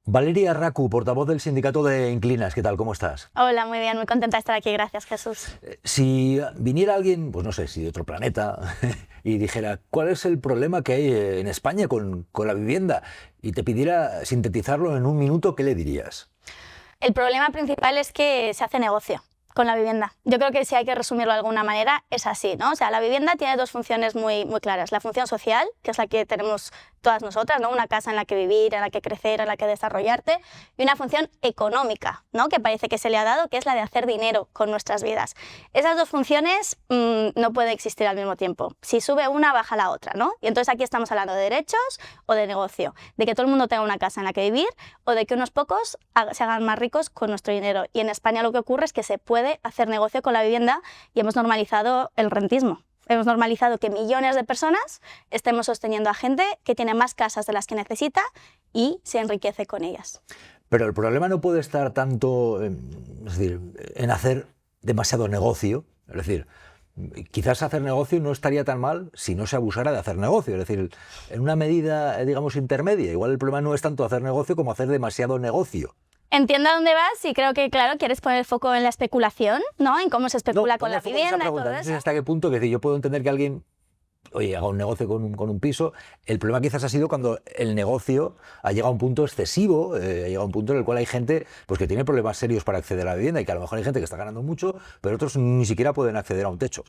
Valeria Racu, portavoz del sindicato de Inclinas, ¿qué tal? ¿Cómo estás? Hola, muy bien, muy contenta de estar aquí, gracias Jesús. Si viniera alguien, pues no sé, si de otro planeta, y dijera, ¿cuál es el problema que hay en España con la vivienda? Y te pidiera sintetizarlo en un minuto, ¿qué le dirías? El problema principal es que se hace negocio con la vivienda. Yo creo que si hay que resumirlo de alguna manera, es así, ¿no? O sea, la vivienda tiene dos funciones muy claras. La función social, que es la que tenemos todas nosotras, ¿no? Una casa en la que vivir, en la que crecer, en la que desarrollarte, y una función económica, ¿no? Que parece que se le ha dado, que es la de hacer dinero con nuestras vidas. Esas dos funciones no pueden existir al mismo tiempo. Si sube una, baja la otra, ¿no? Y entonces aquí estamos hablando de derechos o de negocio, de que todo el mundo tenga una casa en la que vivir o de que unos pocos se hagan más ricos con nuestro dinero. Y en España lo que ocurre es que se puede hacer negocio con la vivienda y hemos normalizado el rentismo. Hemos normalizado que millones de personas estemos sosteniendo a gente que tiene más casas de las que necesita y se enriquece con ellas. Pero el problema no puede estar tanto es decir, en hacer demasiado negocio. Es decir, quizás hacer negocio no estaría tan mal si no se abusara de hacer negocio. Es decir, en una medida, digamos, intermedia. Igual el problema no es tanto hacer negocio como hacer demasiado negocio. Entiendo a dónde vas y creo que, claro, quieres poner el foco en la especulación, ¿no? En cómo se especula con la vivienda y todo eso. ¿Hasta qué punto? Que decir, yo puedo entender que alguien, oye, haga un negocio con un piso. El problema quizás ha sido cuando el negocio ha llegado a un punto excesivo, ha llegado a un punto en el cual hay gente pues, que tiene problemas serios para acceder a la vivienda y que a lo mejor hay gente que está ganando mucho, pero otros ni siquiera pueden acceder a un techo.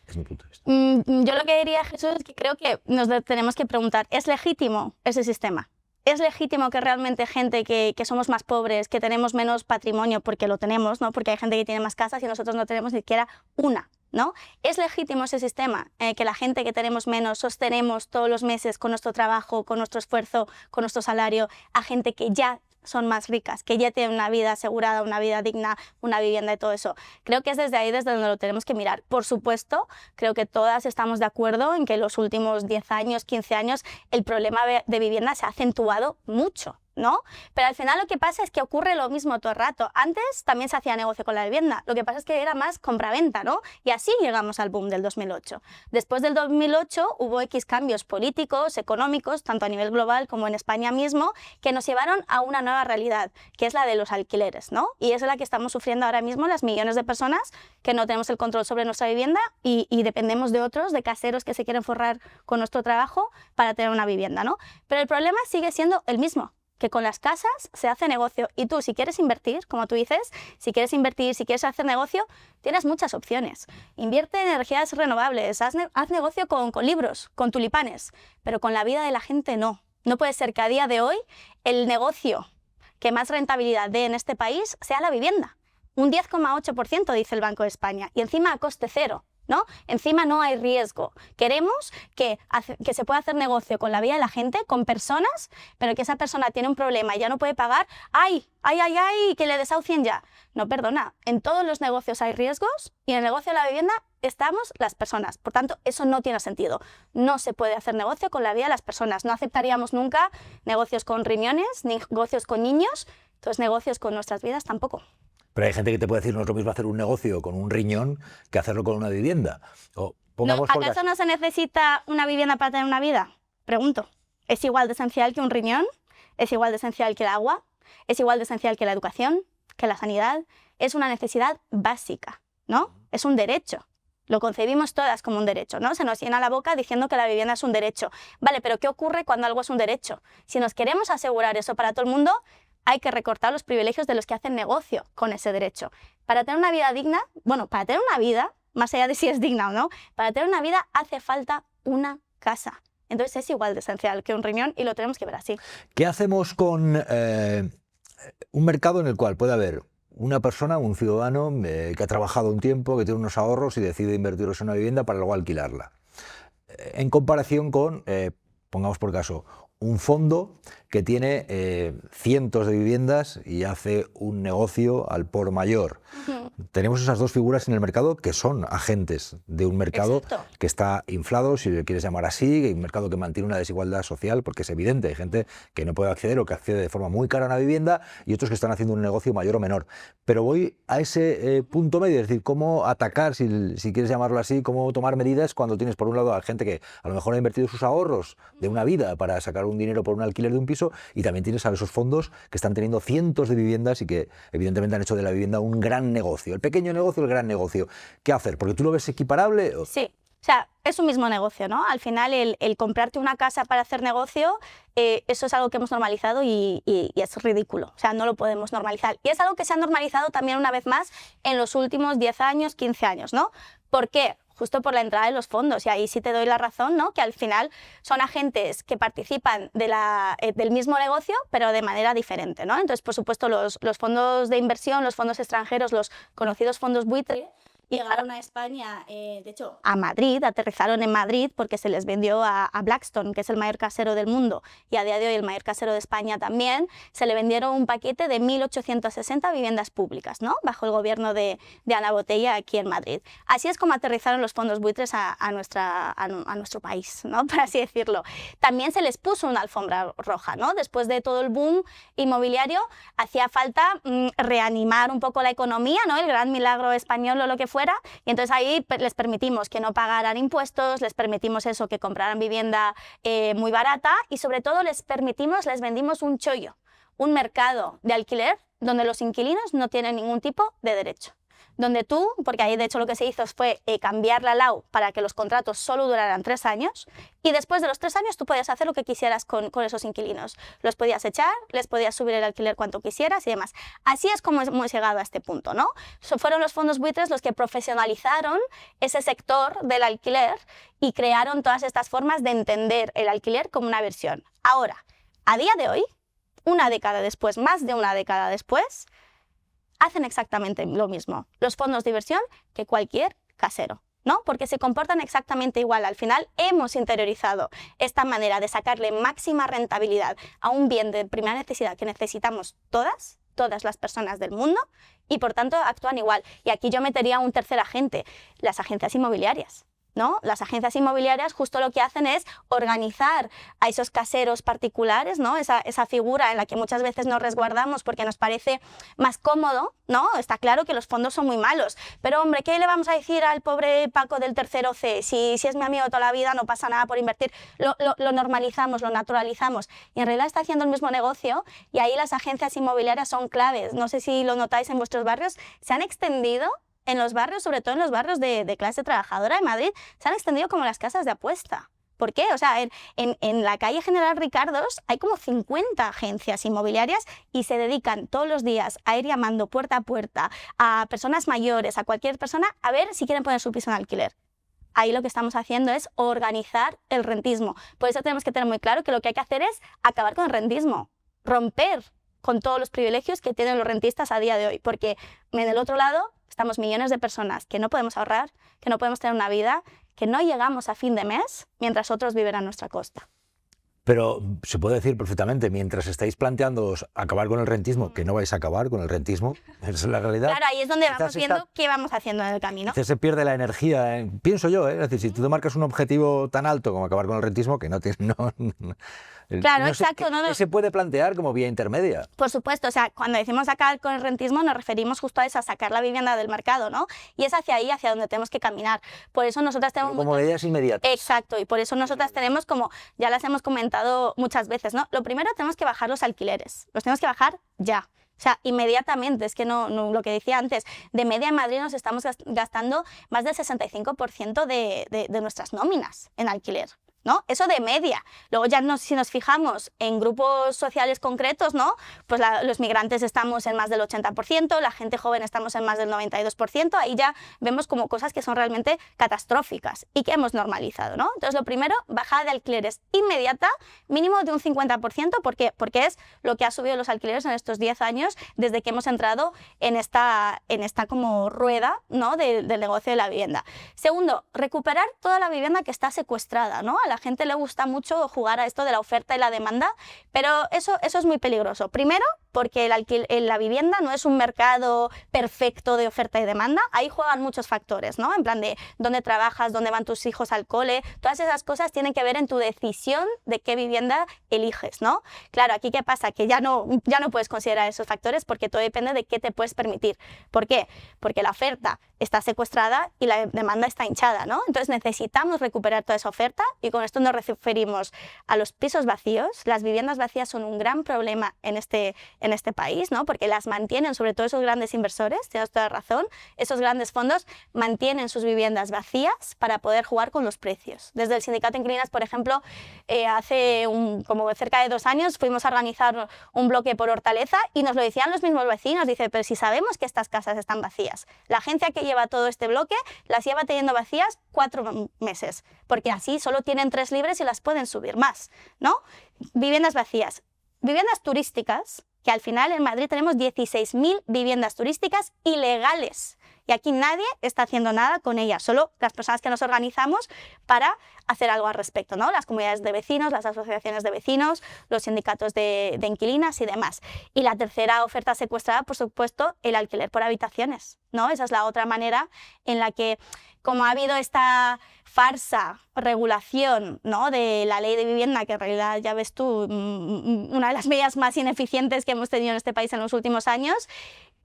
Es mi punto de vista. Yo lo que diría, Jesús, es que creo que nos tenemos que preguntar, ¿es legítimo ese sistema? ¿Es legítimo que realmente gente que somos más pobres, que tenemos menos patrimonio, porque lo tenemos, ¿no? Porque hay gente que tiene más casas y nosotros no tenemos ni siquiera una, ¿no? ¿Es legítimo ese sistema que la gente que tenemos menos sostenemos todos los meses con nuestro trabajo, con nuestro esfuerzo, con nuestro salario, a gente que ya son más ricas, que ya tienen una vida asegurada, una vida digna, una vivienda y todo eso? Creo que es desde ahí desde donde lo tenemos que mirar. Por supuesto, creo que todas estamos de acuerdo en que en los últimos 10 años, 15 años, el problema de vivienda se ha acentuado mucho, ¿no? Pero al final lo que pasa es que ocurre lo mismo todo el rato. Antes también se hacía negocio con la vivienda, lo que pasa es que era más compraventa, ¿no? Y así llegamos al boom del 2008. Después del 2008 hubo X cambios políticos, económicos, tanto a nivel global como en España mismo, que nos llevaron a una nueva realidad, que es la de los alquileres, ¿no? Y es la que estamos sufriendo ahora mismo las millones de personas que no tenemos el control sobre nuestra vivienda y dependemos de otros, de caseros que se quieren forrar con nuestro trabajo para tener una vivienda, ¿no? Pero el problema sigue siendo el mismo, que con las casas se hace negocio y tú, si quieres invertir, como tú dices, si quieres invertir, si quieres hacer negocio, tienes muchas opciones. Invierte en energías renovables, haz negocio con libros, con tulipanes, pero con la vida de la gente no. No puede ser que a día de hoy el negocio que más rentabilidad dé en este país sea la vivienda. Un 10,8% dice el Banco de España y encima a coste cero, ¿no? Encima no hay riesgo. Queremos que se pueda hacer negocio con la vida de la gente, con personas, pero que esa persona tiene un problema y ya no puede pagar, ¡ay, que le desahucien ya! No, perdona, en todos los negocios hay riesgos y en el negocio de la vivienda estamos las personas. Por tanto, eso no tiene sentido. No se puede hacer negocio con la vida de las personas. No aceptaríamos nunca negocios con riñones, ni negocios con niños, entonces negocios con nuestras vidas tampoco. Pero hay gente que te puede decir, no es lo mismo hacer un negocio con un riñón que hacerlo con una vivienda. ¿Acaso no se necesita una vivienda para tener una vida? Pregunto. ¿Es igual de esencial que un riñón? ¿Es igual de esencial que el agua? ¿Es igual de esencial que la educación? ¿Que la sanidad? Es una necesidad básica, ¿no? Es un derecho. Lo concebimos todas como un derecho, ¿no? Se nos llena la boca diciendo que la vivienda es un derecho. Vale, pero ¿qué ocurre cuando algo es un derecho? Si nos queremos asegurar eso para todo el mundo, hay que recortar los privilegios de los que hacen negocio con ese derecho. Para tener una vida digna, bueno, para tener una vida, más allá de si es digna o no, para tener una vida hace falta una casa. Entonces es igual de esencial que un riñón y lo tenemos que ver así. ¿Qué hacemos con un mercado en el cual puede haber una persona, un ciudadano que ha trabajado un tiempo, que tiene unos ahorros y decide invertirlos en una vivienda para luego alquilarla? En comparación con, pongamos por caso, un fondo que tiene cientos de viviendas y hace un negocio al por mayor. Tenemos esas dos figuras en el mercado que son agentes de un mercado Exacto. que está inflado, si le quieres llamar así, un mercado que mantiene una desigualdad social, porque es evidente, hay gente que no puede acceder o que accede de forma muy cara a una vivienda y otros que están haciendo un negocio mayor o menor. Pero voy a ese punto medio, es decir, cómo atacar, si quieres llamarlo así, cómo tomar medidas cuando tienes por un lado a gente que a lo mejor ha invertido sus ahorros de una vida para sacar un dinero por un alquiler de un piso, eso, y también tienes a esos fondos que están teniendo cientos de viviendas y que evidentemente han hecho de la vivienda un gran negocio. El pequeño negocio, el gran negocio. ¿Qué hacer? Porque tú lo ves equiparable. Sí. O sea, es un mismo negocio, ¿no? Al final, el comprarte una casa para hacer negocio, eso es algo que hemos normalizado y es ridículo. O sea, no lo podemos normalizar. Y es algo que se ha normalizado también una vez más en los últimos 10 años, 15 años, ¿no? ¿Por qué? Justo por la entrada de los fondos. Y ahí sí te doy la razón, ¿no? Que al final son agentes que participan del mismo negocio, pero de manera diferente, ¿no? Entonces, por supuesto, los fondos de inversión, los fondos extranjeros, los conocidos fondos buitre, llegaron a España, de hecho, a Madrid, aterrizaron en Madrid porque se les vendió a Blackstone, que es el mayor casero del mundo, y a día de hoy el mayor casero de España también. Se le vendieron un paquete de 1.860 viviendas públicas, ¿no? Bajo el gobierno de Ana Botella aquí en Madrid. Así es como aterrizaron los fondos buitres a nuestro país, ¿no? Por así decirlo. También se les puso una alfombra roja, ¿no? Después de todo el boom inmobiliario, hacía falta reanimar un poco la economía, ¿no? El gran milagro español o lo que fuera. Y entonces ahí les permitimos que no pagaran impuestos, les permitimos eso, que compraran vivienda muy barata, y sobre todo les vendimos un chollo, un mercado de alquiler donde los inquilinos no tienen ningún tipo de derecho. Donde tú, porque ahí de hecho lo que se hizo fue cambiar la LAU para que los contratos solo duraran 3 años, y después de los 3 años tú podías hacer lo que quisieras con esos inquilinos. Los podías echar, les podías subir el alquiler cuanto quisieras y demás. Así es como hemos llegado a este punto, ¿no? Fueron los fondos buitres los que profesionalizaron ese sector del alquiler y crearon todas estas formas de entender el alquiler como una versión. Ahora, a día de hoy, una década después, más de una década después, hacen exactamente lo mismo los fondos de inversión que cualquier casero, ¿no? Porque se comportan exactamente igual. Al final hemos interiorizado esta manera de sacarle máxima rentabilidad a un bien de primera necesidad que necesitamos todas las personas del mundo, y por tanto actúan igual. Y aquí yo metería un tercer agente, las agencias inmobiliarias, ¿no? Las agencias inmobiliarias justo lo que hacen es organizar a esos caseros particulares, ¿no? Esa figura en la que muchas veces nos resguardamos porque nos parece más cómodo, ¿no? Está claro que los fondos son muy malos, pero hombre, ¿qué le vamos a decir al pobre Paco del tercero C? Si es mi amigo toda la vida, no pasa nada por invertir. Lo normalizamos, lo naturalizamos, y en realidad está haciendo el mismo negocio, y ahí las agencias inmobiliarias son claves. No sé si lo notáis en vuestros barrios, se han extendido en los barrios, sobre todo en los barrios de clase trabajadora de Madrid, se han extendido como las casas de apuesta. ¿Por qué? O sea, en la calle General Ricardos hay como 50 agencias inmobiliarias y se dedican todos los días a ir llamando puerta a puerta a personas mayores, a cualquier persona, a ver si quieren poner su piso en alquiler. Ahí lo que estamos haciendo es organizar el rentismo. Por eso tenemos que tener muy claro que lo que hay que hacer es acabar con el rentismo, romper con todos los privilegios que tienen los rentistas a día de hoy, porque en el otro lado estamos millones de personas que no podemos ahorrar, que no podemos tener una vida, que no llegamos a fin de mes mientras otros viven a nuestra costa. Pero se puede decir perfectamente, mientras estáis planteándoos acabar con el rentismo, que no vais a acabar con el rentismo, esa es la realidad. Claro, ahí es donde vamos viendo qué vamos haciendo en el camino. Se pierde la energía, pienso yo, es decir, si tú te marcas un objetivo tan alto como acabar con el rentismo, que no tienes... Claro, no sé, exacto. ¿qué se puede plantear como vía intermedia? Por supuesto, o sea, cuando decimos acabar con el rentismo nos referimos justo a eso, a sacar la vivienda del mercado, ¿no? Y es hacia ahí, hacia donde tenemos que caminar. Por eso nosotras tenemos... Como medidas inmediatas. Exacto, y por eso nosotras tenemos, como ya las hemos comentado muchas veces, ¿no? Lo primero, tenemos que bajar los alquileres, los tenemos que bajar ya. O sea, inmediatamente, es que no lo que decía antes, de media en Madrid nos estamos gastando más del 65% de nuestras nóminas en alquiler, ¿no? Eso de media. Luego ya si nos fijamos en grupos sociales concretos, ¿no? Pues los migrantes estamos en más del 80%, la gente joven estamos en más del 92%, ahí ya vemos como cosas que son realmente catastróficas y que hemos normalizado, ¿no? Entonces lo primero, bajada de alquileres inmediata, mínimo de un 50%, porque es lo que ha subido los alquileres en estos 10 años desde que hemos entrado en esta como rueda, ¿no? del negocio de la vivienda. Segundo, recuperar toda la vivienda que está secuestrada, ¿no? A la gente le gusta mucho jugar a esto de la oferta y la demanda, pero eso es muy peligroso. Primero, porque la vivienda no es un mercado perfecto de oferta y demanda. Ahí juegan muchos factores, ¿no? En plan de dónde trabajas, dónde van tus hijos al cole. Todas esas cosas tienen que ver en tu decisión de qué vivienda eliges, ¿no? Claro, aquí ¿qué pasa? Que ya no puedes considerar esos factores porque todo depende de qué te puedes permitir. ¿Por qué? Porque la oferta está secuestrada y la demanda está hinchada, ¿no? Entonces necesitamos recuperar toda esa oferta y con esto nos referimos a los pisos vacíos. Las viviendas vacías son un gran problema en este país, ¿no? Porque las mantienen, sobre todo esos grandes inversores, tienes toda razón, esos grandes fondos mantienen sus viviendas vacías para poder jugar con los precios. Desde el Sindicato de Inquilinas, por ejemplo, hace como cerca de 2 años fuimos a organizar un bloque por Hortaleza y nos lo decían los mismos vecinos, dice, pero si sabemos que estas casas están vacías, la agencia que lleva todo este bloque las lleva teniendo vacías 4 meses, porque así solo tienen 3 libres y las pueden subir más, ¿no? Viviendas vacías. Viviendas turísticas, que al final en Madrid tenemos 16.000 viviendas turísticas ilegales. Y aquí nadie está haciendo nada con ellas, solo las personas que nos organizamos para hacer algo al respecto, ¿no? Las comunidades de vecinos, las asociaciones de vecinos, los sindicatos de inquilinas y demás. Y la tercera oferta secuestrada, por supuesto, el alquiler por habitaciones, ¿no? Esa es la otra manera en la que, como ha habido esta farsa regulación, ¿no?, de la ley de vivienda, que en realidad ya ves tú, una de las medidas más ineficientes que hemos tenido en este país en los últimos años.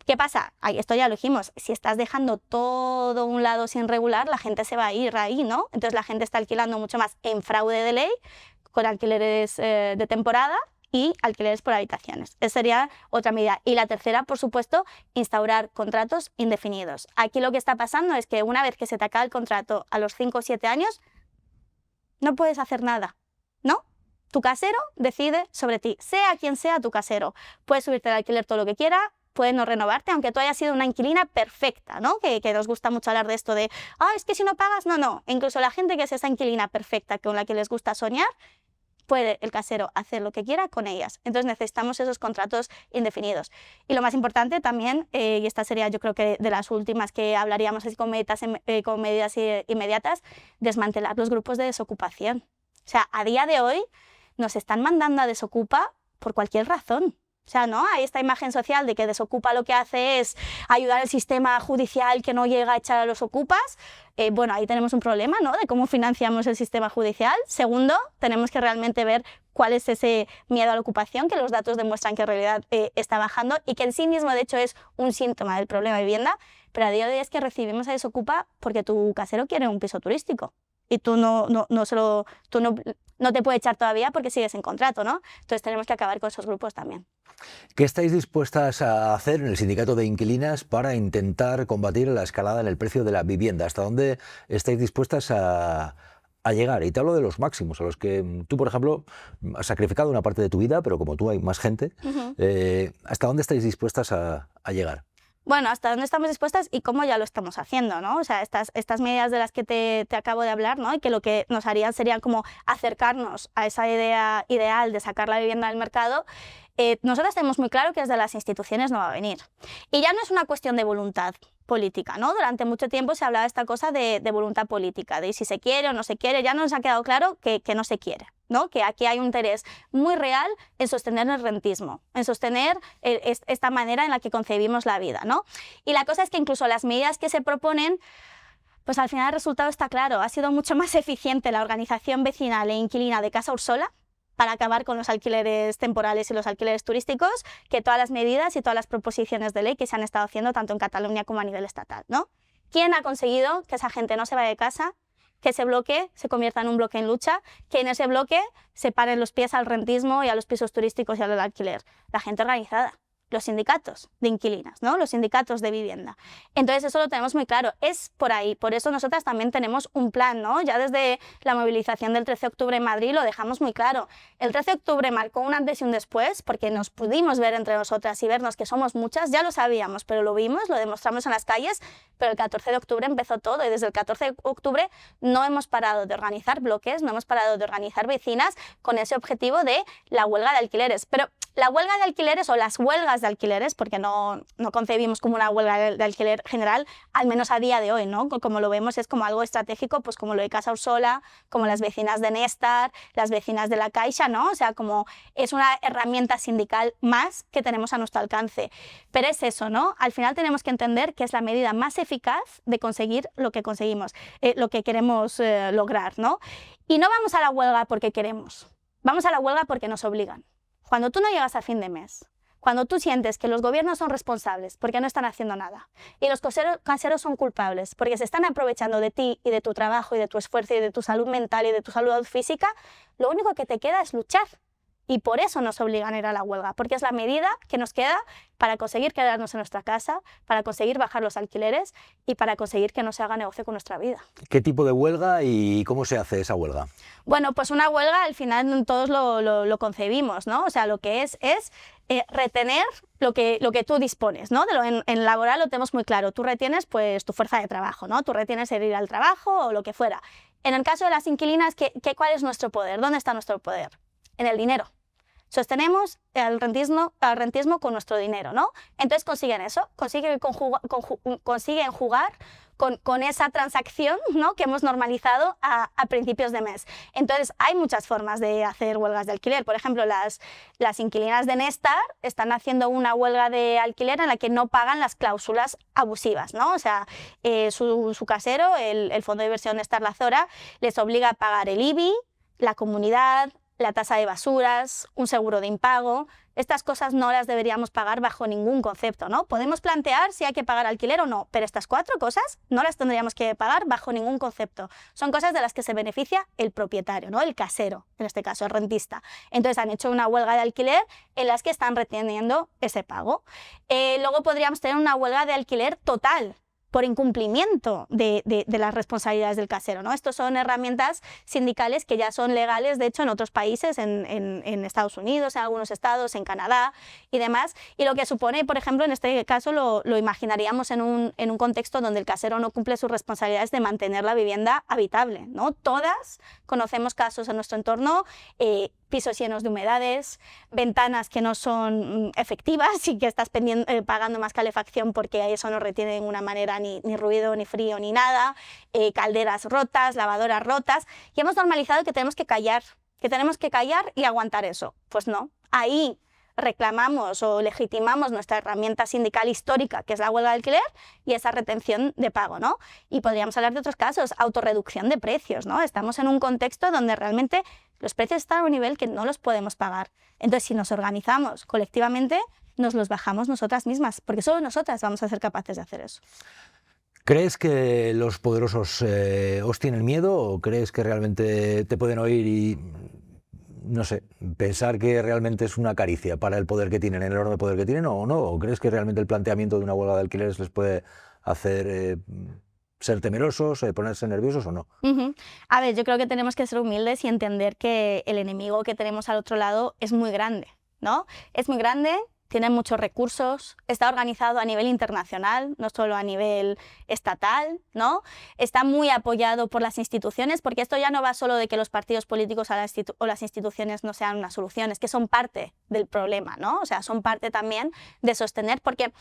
¿Qué pasa? Esto ya lo dijimos, si estás dejando todo un lado sin regular, la gente se va a ir ahí, ¿no? Entonces la gente está alquilando mucho más en fraude de ley, con alquileres de temporada y alquileres por habitaciones. Esa sería otra medida. Y la tercera, por supuesto, instaurar contratos indefinidos. Aquí lo que está pasando es que una vez que se te acaba el contrato a los 5 o 7 años, no puedes hacer nada, ¿no? Tu casero decide sobre ti, sea quien sea tu casero. Puedes subirte el alquiler todo lo que quiera, puede no renovarte, aunque tú hayas sido una inquilina perfecta, ¿no? Que nos gusta mucho hablar de esto de, es que si no pagas, no. Incluso la gente que es esa inquilina perfecta con la que les gusta soñar, puede el casero hacer lo que quiera con ellas. Entonces necesitamos esos contratos indefinidos. Y lo más importante también, y esta sería yo creo que de las últimas que hablaríamos así con medidas inmediatas, desmantelar los grupos de desocupación. O sea, a día de hoy nos están mandando a Desocupa por cualquier razón. O sea, ¿no? Hay esta imagen social de que Desocupa lo que hace es ayudar al sistema judicial que no llega a echar a los ocupas. Bueno, ahí tenemos un problema, ¿no?, de cómo financiamos el sistema judicial. Segundo, tenemos que realmente ver cuál es ese miedo a la ocupación, que los datos demuestran que en realidad está bajando y que en sí mismo, de hecho, es un síntoma del problema de vivienda. Pero a día de hoy es que recibimos a Desocupa porque tu casero quiere un piso turístico. Y tú no te puedes echar todavía porque sigues en contrato, ¿no? Entonces tenemos que acabar con esos grupos también. ¿Qué estáis dispuestas a hacer en el Sindicato de Inquilinas para intentar combatir la escalada en el precio de la vivienda? ¿Hasta dónde estáis dispuestas a llegar? Y te hablo de los máximos, a los que tú, por ejemplo, has sacrificado una parte de tu vida, pero como tú hay más gente. ¿Hasta dónde estáis dispuestas a llegar? Bueno, hasta dónde estamos dispuestas y cómo ya lo estamos haciendo, ¿no? O sea, estas medidas de las que te acabo de hablar, ¿no?, y que lo que nos harían sería como acercarnos a esa idea ideal de sacar la vivienda del mercado. Nosotras tenemos muy claro que desde las instituciones no va a venir. Y ya no es una cuestión de voluntad política, ¿no? Durante mucho tiempo se hablaba de esta cosa de voluntad política, de si se quiere o no se quiere. Ya nos ha quedado claro que no se quiere, ¿no? Que aquí hay un interés muy real en sostener el rentismo, en sostener esta manera en la que concebimos la vida, ¿no? Y la cosa es que incluso las medidas que se proponen, pues al final el resultado está claro. Ha sido mucho más eficiente la organización vecinal e inquilina de Casa Ursola para acabar con los alquileres temporales y los alquileres turísticos que todas las medidas y todas las proposiciones de ley que se han estado haciendo tanto en Cataluña como a nivel estatal, ¿no? ¿Quién ha conseguido que esa gente no se vaya de casa, que ese bloque se convierta en un bloque en lucha, que en ese bloque se paren los pies al rentismo y a los pisos turísticos y al alquiler? La gente organizada. Los sindicatos de inquilinas, ¿no?, los sindicatos de vivienda. Entonces eso lo tenemos muy claro, es por ahí. Por eso nosotras también tenemos un plan, ¿no? Ya desde la movilización del 13 de octubre en Madrid lo dejamos muy claro. El 13 de octubre marcó un antes y un después porque nos pudimos ver entre nosotras y vernos que somos muchas, ya lo sabíamos, pero lo vimos, lo demostramos en las calles, pero el 14 de octubre empezó todo y desde el 14 de octubre no hemos parado de organizar bloques, no hemos parado de organizar vecinas con ese objetivo de la huelga de alquileres. Pero la huelga de alquileres o las huelgas huelgas de alquileres, porque no concebimos como una huelga de alquiler general, al menos a día de hoy, ¿no? Como lo vemos es como algo estratégico, pues como lo de Casa Ursola, como las vecinas de Néstar, las vecinas de la Caixa, ¿no? O sea, como es una herramienta sindical más que tenemos a nuestro alcance. Pero es eso, ¿no? Al final tenemos que entender que es la medida más eficaz de conseguir lo que conseguimos, lo que queremos lograr, ¿no? Y no vamos a la huelga porque queremos, vamos a la huelga porque nos obligan. Cuando tú no llegas a fin de mes, cuando tú sientes que los gobiernos son responsables porque no están haciendo nada y los caseros son culpables porque se están aprovechando de ti y de tu trabajo y de tu esfuerzo y de tu salud mental y de tu salud física, lo único que te queda es luchar. Y por eso nos obligan a ir a la huelga, porque es la medida que nos queda para conseguir quedarnos en nuestra casa, para conseguir bajar los alquileres y para conseguir que no se haga negocio con nuestra vida. ¿Qué tipo de huelga y cómo se hace esa huelga? Bueno, pues una huelga al final todos lo concebimos, ¿no? O sea, lo que es retener lo que tú dispones, ¿no? En laboral lo tenemos muy claro, tú retienes pues tu fuerza de trabajo, ¿no? Tú retienes el ir al trabajo o lo que fuera. En el caso de las inquilinas, ¿cuál es nuestro poder? ¿Dónde está nuestro poder? En el dinero. Sostenemos al rentismo con nuestro dinero, ¿no? Entonces consiguen eso, consiguen jugar con esa transacción, ¿no? Que hemos normalizado a principios de mes. Entonces hay muchas formas de hacer huelgas de alquiler. Por ejemplo, las inquilinas de Néstar están haciendo una huelga de alquiler en la que no pagan las cláusulas abusivas, ¿no? O sea, su casero, el Fondo de Inversión Néstar La Zora, les obliga a pagar el IBI, la comunidad, la tasa de basuras, un seguro de impago. Estas cosas no las deberíamos pagar bajo ningún concepto, ¿no? Podemos plantear si hay que pagar alquiler o no, pero estas 4 cosas no las tendríamos que pagar bajo ningún concepto. Son cosas de las que se beneficia el propietario, ¿no? El casero, en este caso el rentista. Entonces han hecho una huelga de alquiler en las que están reteniendo ese pago. Luego podríamos tener una huelga de alquiler total, por incumplimiento de las responsabilidades del casero, ¿no? Estos son herramientas sindicales que ya son legales, de hecho, en otros países, en Estados Unidos, en algunos estados, en Canadá y demás. Y lo que supone, por ejemplo, en este caso lo imaginaríamos en un contexto donde el casero no cumple sus responsabilidades de mantener la vivienda habitable, ¿no? Todas conocemos casos en nuestro entorno, pisos llenos de humedades, ventanas que no son efectivas y que estás pagando más calefacción porque eso no retiene de ninguna manera ni ruido, ni frío, ni nada, calderas rotas, lavadoras rotas, y hemos normalizado que tenemos que callar y aguantar eso. Pues no, ahí reclamamos o legitimamos nuestra herramienta sindical histórica, que es la huelga de alquiler, y esa retención de pago, ¿no? Y podríamos hablar de otros casos, autorreducción de precios, ¿no? Estamos en un contexto donde realmente los precios están a un nivel que no los podemos pagar. Entonces, si nos organizamos colectivamente, nos los bajamos nosotras mismas, porque solo nosotras vamos a ser capaces de hacer eso. ¿Crees que los poderosos os tienen miedo o crees que realmente te pueden oír y, no sé, pensar que realmente es una caricia para el poder que tienen, el enorme poder que tienen o no? ¿O crees que realmente el planteamiento de una huelga de alquileres les puede hacer ser temerosos, ponerse nerviosos o no? A ver, yo creo que tenemos que ser humildes y entender que el enemigo que tenemos al otro lado es muy grande, ¿no? Es muy grande, tiene muchos recursos, está organizado a nivel internacional, no solo a nivel estatal, ¿no? Está muy apoyado por las instituciones, porque esto ya no va solo de que los partidos políticos o las instituciones no sean una solución, es que son parte del problema, ¿no? O sea, son parte también de sostener, porque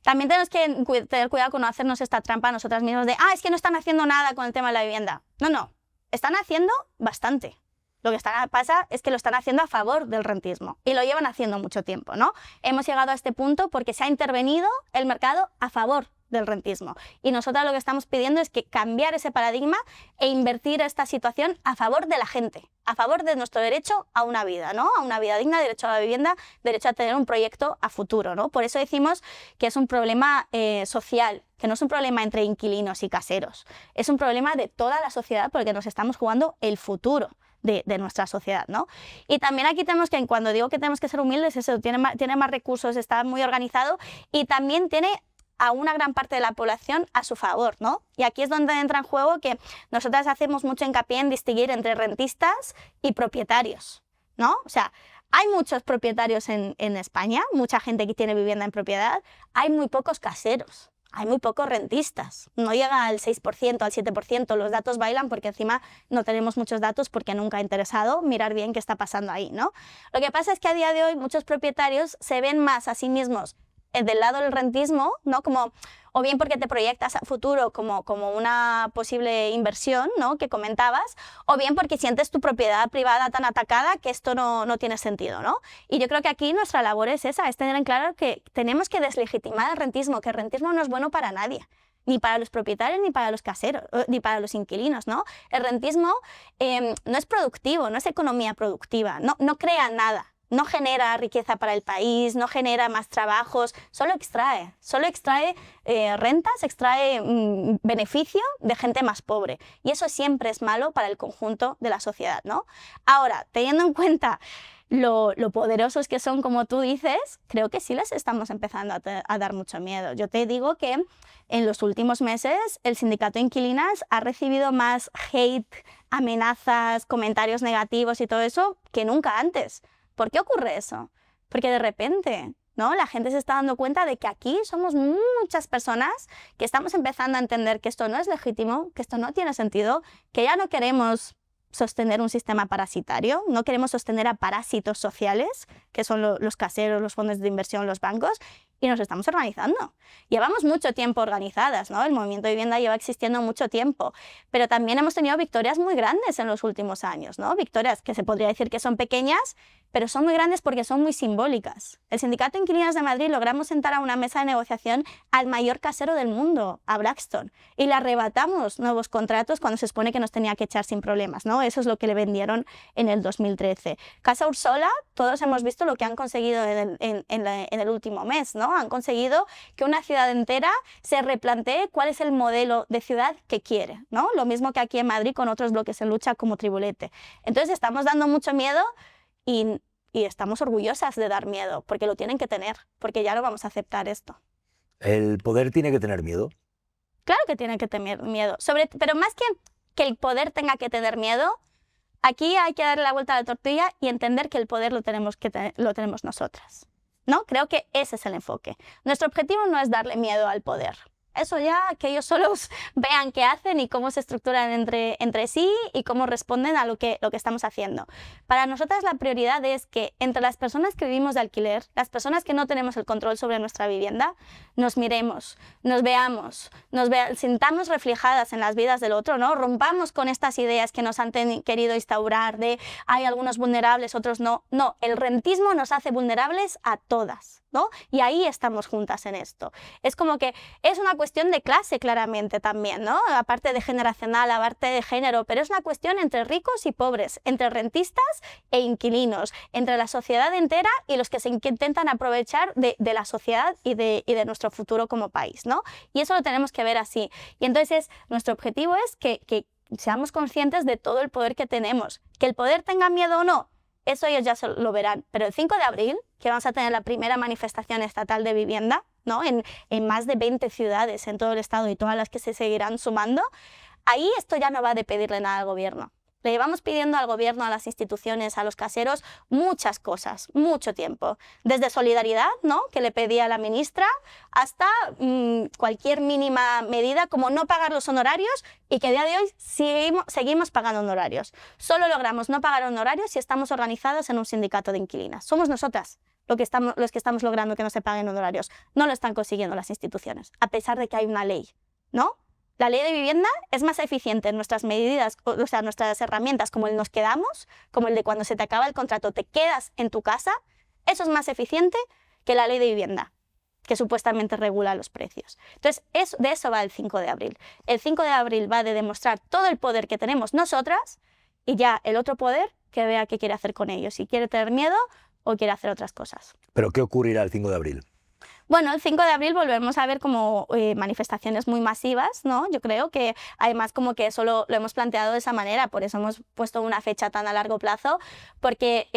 también tenemos que tener cuidado con no hacernos esta trampa a nosotras mismas de es que no están haciendo nada con el tema de la vivienda. No, están haciendo bastante. Lo que pasa es que lo están haciendo a favor del rentismo y lo llevan haciendo mucho tiempo, ¿no? Hemos llegado a este punto porque se ha intervenido el mercado a favor del rentismo y nosotros lo que estamos pidiendo es que cambiar ese paradigma e invertir esta situación a favor de la gente, a favor de nuestro derecho a una vida, ¿no? A una vida digna, derecho a la vivienda, derecho a tener un proyecto a futuro, ¿no? Por eso decimos que es un problema social, que no es un problema entre inquilinos y caseros, es un problema de toda la sociedad porque nos estamos jugando el futuro de nuestra sociedad, ¿no? Y también aquí tenemos que, cuando digo que tenemos que ser humildes, eso tiene más recursos, está muy organizado y también tiene a una gran parte de la población a su favor, ¿no? Y aquí es donde entra en juego que nosotras hacemos mucho hincapié en distinguir entre rentistas y propietarios, ¿no? O sea, hay muchos propietarios en España, mucha gente que tiene vivienda en propiedad, hay muy pocos caseros. hay muy pocos rentistas. No llega al 6%, al 7%. Los datos bailan porque encima no tenemos muchos datos porque nunca ha interesado mirar bien qué está pasando ahí, ¿no? Lo que pasa es que a día de hoy muchos propietarios se ven más a sí mismos del lado del rentismo, ¿no? Como, o bien porque te proyectas a futuro como una posible inversión, ¿no? Que comentabas, o bien porque sientes tu propiedad privada tan atacada que esto no tiene sentido, ¿no? Y yo creo que aquí nuestra labor es esa, es tener en claro que tenemos que deslegitimar el rentismo, que el rentismo no es bueno para nadie, ni para los propietarios, ni para los caseros, ni para los inquilinos, ¿no? El rentismo no es productivo, no es economía productiva, no crea nada. No genera riqueza para el país, no genera más trabajos, solo extrae rentas, extrae beneficio de gente más pobre. Y eso siempre es malo para el conjunto de la sociedad, ¿no? Ahora, teniendo en cuenta lo poderosos que son, como tú dices, creo que sí les estamos empezando a dar mucho miedo. Yo te digo que en los últimos meses el sindicato de inquilinas ha recibido más hate, amenazas, comentarios negativos y todo eso que nunca antes. ¿Por qué ocurre eso? Porque de repente, ¿no? La gente se está dando cuenta de que aquí somos muchas personas que estamos empezando a entender que esto no es legítimo, que esto no tiene sentido, que ya no queremos sostener un sistema parasitario, no queremos sostener a parásitos sociales, que son los caseros, los fondos de inversión, los bancos, y nos estamos organizando. Llevamos mucho tiempo organizadas, ¿no? El movimiento de vivienda lleva existiendo mucho tiempo, pero también hemos tenido victorias muy grandes en los últimos años, ¿no? Victorias que se podría decir que son pequeñas, pero son muy grandes porque son muy simbólicas. El Sindicato de Inquilinos de Madrid logramos sentar a una mesa de negociación al mayor casero del mundo, a Blackstone, y le arrebatamos nuevos contratos cuando se supone que nos tenía que echar sin problemas, ¿no? Eso es lo que le vendieron en el 2013. Casa Ursola, todos hemos visto lo que han conseguido en el último mes, ¿no? Han conseguido que una ciudad entera se replantee cuál es el modelo de ciudad que quiere, ¿no? Lo mismo que aquí en Madrid con otros bloques en lucha como Tribulete. Entonces estamos dando mucho miedo y estamos orgullosas de dar miedo, porque lo tienen que tener, porque ya no vamos a aceptar esto. ¿El poder tiene que tener miedo? Claro que tiene que tener miedo, pero más que el poder tenga que tener miedo, aquí hay que darle la vuelta a la tortilla y entender que el poder lo tenemos nosotras, ¿no? Creo que ese es el enfoque. Nuestro objetivo no es darle miedo al poder. Eso ya, que ellos solos vean qué hacen y cómo se estructuran entre sí y cómo responden a lo que estamos haciendo. Para nosotras la prioridad es que entre las personas que vivimos de alquiler, las personas que no tenemos el control sobre nuestra vivienda, nos miremos, nos veamos, sintamos reflejadas en las vidas del otro, ¿no? Rompamos con estas ideas que nos han querido instaurar de hay algunos vulnerables, otros no. No, el rentismo nos hace vulnerables a todas, ¿no? Y ahí estamos juntas en esto. Es como que es una cuestión de clase claramente también, ¿no? Aparte de generacional, aparte de género, pero es una cuestión entre ricos y pobres, entre rentistas e inquilinos, entre la sociedad entera y los que se intentan aprovechar de la sociedad y de nuestro futuro como país, ¿no? Y eso lo tenemos que ver así. Y entonces nuestro objetivo es que seamos conscientes de todo el poder que tenemos. Que el poder tenga miedo o no, eso ellos ya lo verán. Pero el 5 de abril, que vamos a tener la primera manifestación estatal de vivienda, ¿no? en más de 20 ciudades en todo el estado y todas las que se seguirán sumando, ahí esto ya no va de pedirle nada al gobierno. Le llevamos pidiendo al gobierno, a las instituciones, a los caseros, muchas cosas, mucho tiempo. Desde solidaridad, ¿no? Que le pedía la ministra, hasta cualquier mínima medida como no pagar los honorarios y que a día de hoy seguimos pagando honorarios. Solo logramos no pagar honorarios si estamos organizados en un sindicato de inquilinas. Somos nosotras los que estamos logrando que no se paguen honorarios. No lo están consiguiendo las instituciones, a pesar de que hay una ley, ¿no? La ley de vivienda es más eficiente en nuestras medidas, o sea, nuestras herramientas, como el nos quedamos, como el de cuando se te acaba el contrato, te quedas en tu casa. Eso es más eficiente que la ley de vivienda, que supuestamente regula los precios. Entonces, de eso va el 5 de abril. El 5 de abril va de demostrar todo el poder que tenemos nosotras y ya el otro poder que vea qué quiere hacer con ello, si quiere tener miedo o quiere hacer otras cosas. ¿Pero qué ocurrirá el 5 de abril? Bueno, el 5 de abril volvemos a ver como manifestaciones muy masivas, ¿no? Yo creo que además como que eso lo hemos planteado de esa manera, por eso hemos puesto una fecha tan a largo plazo, porque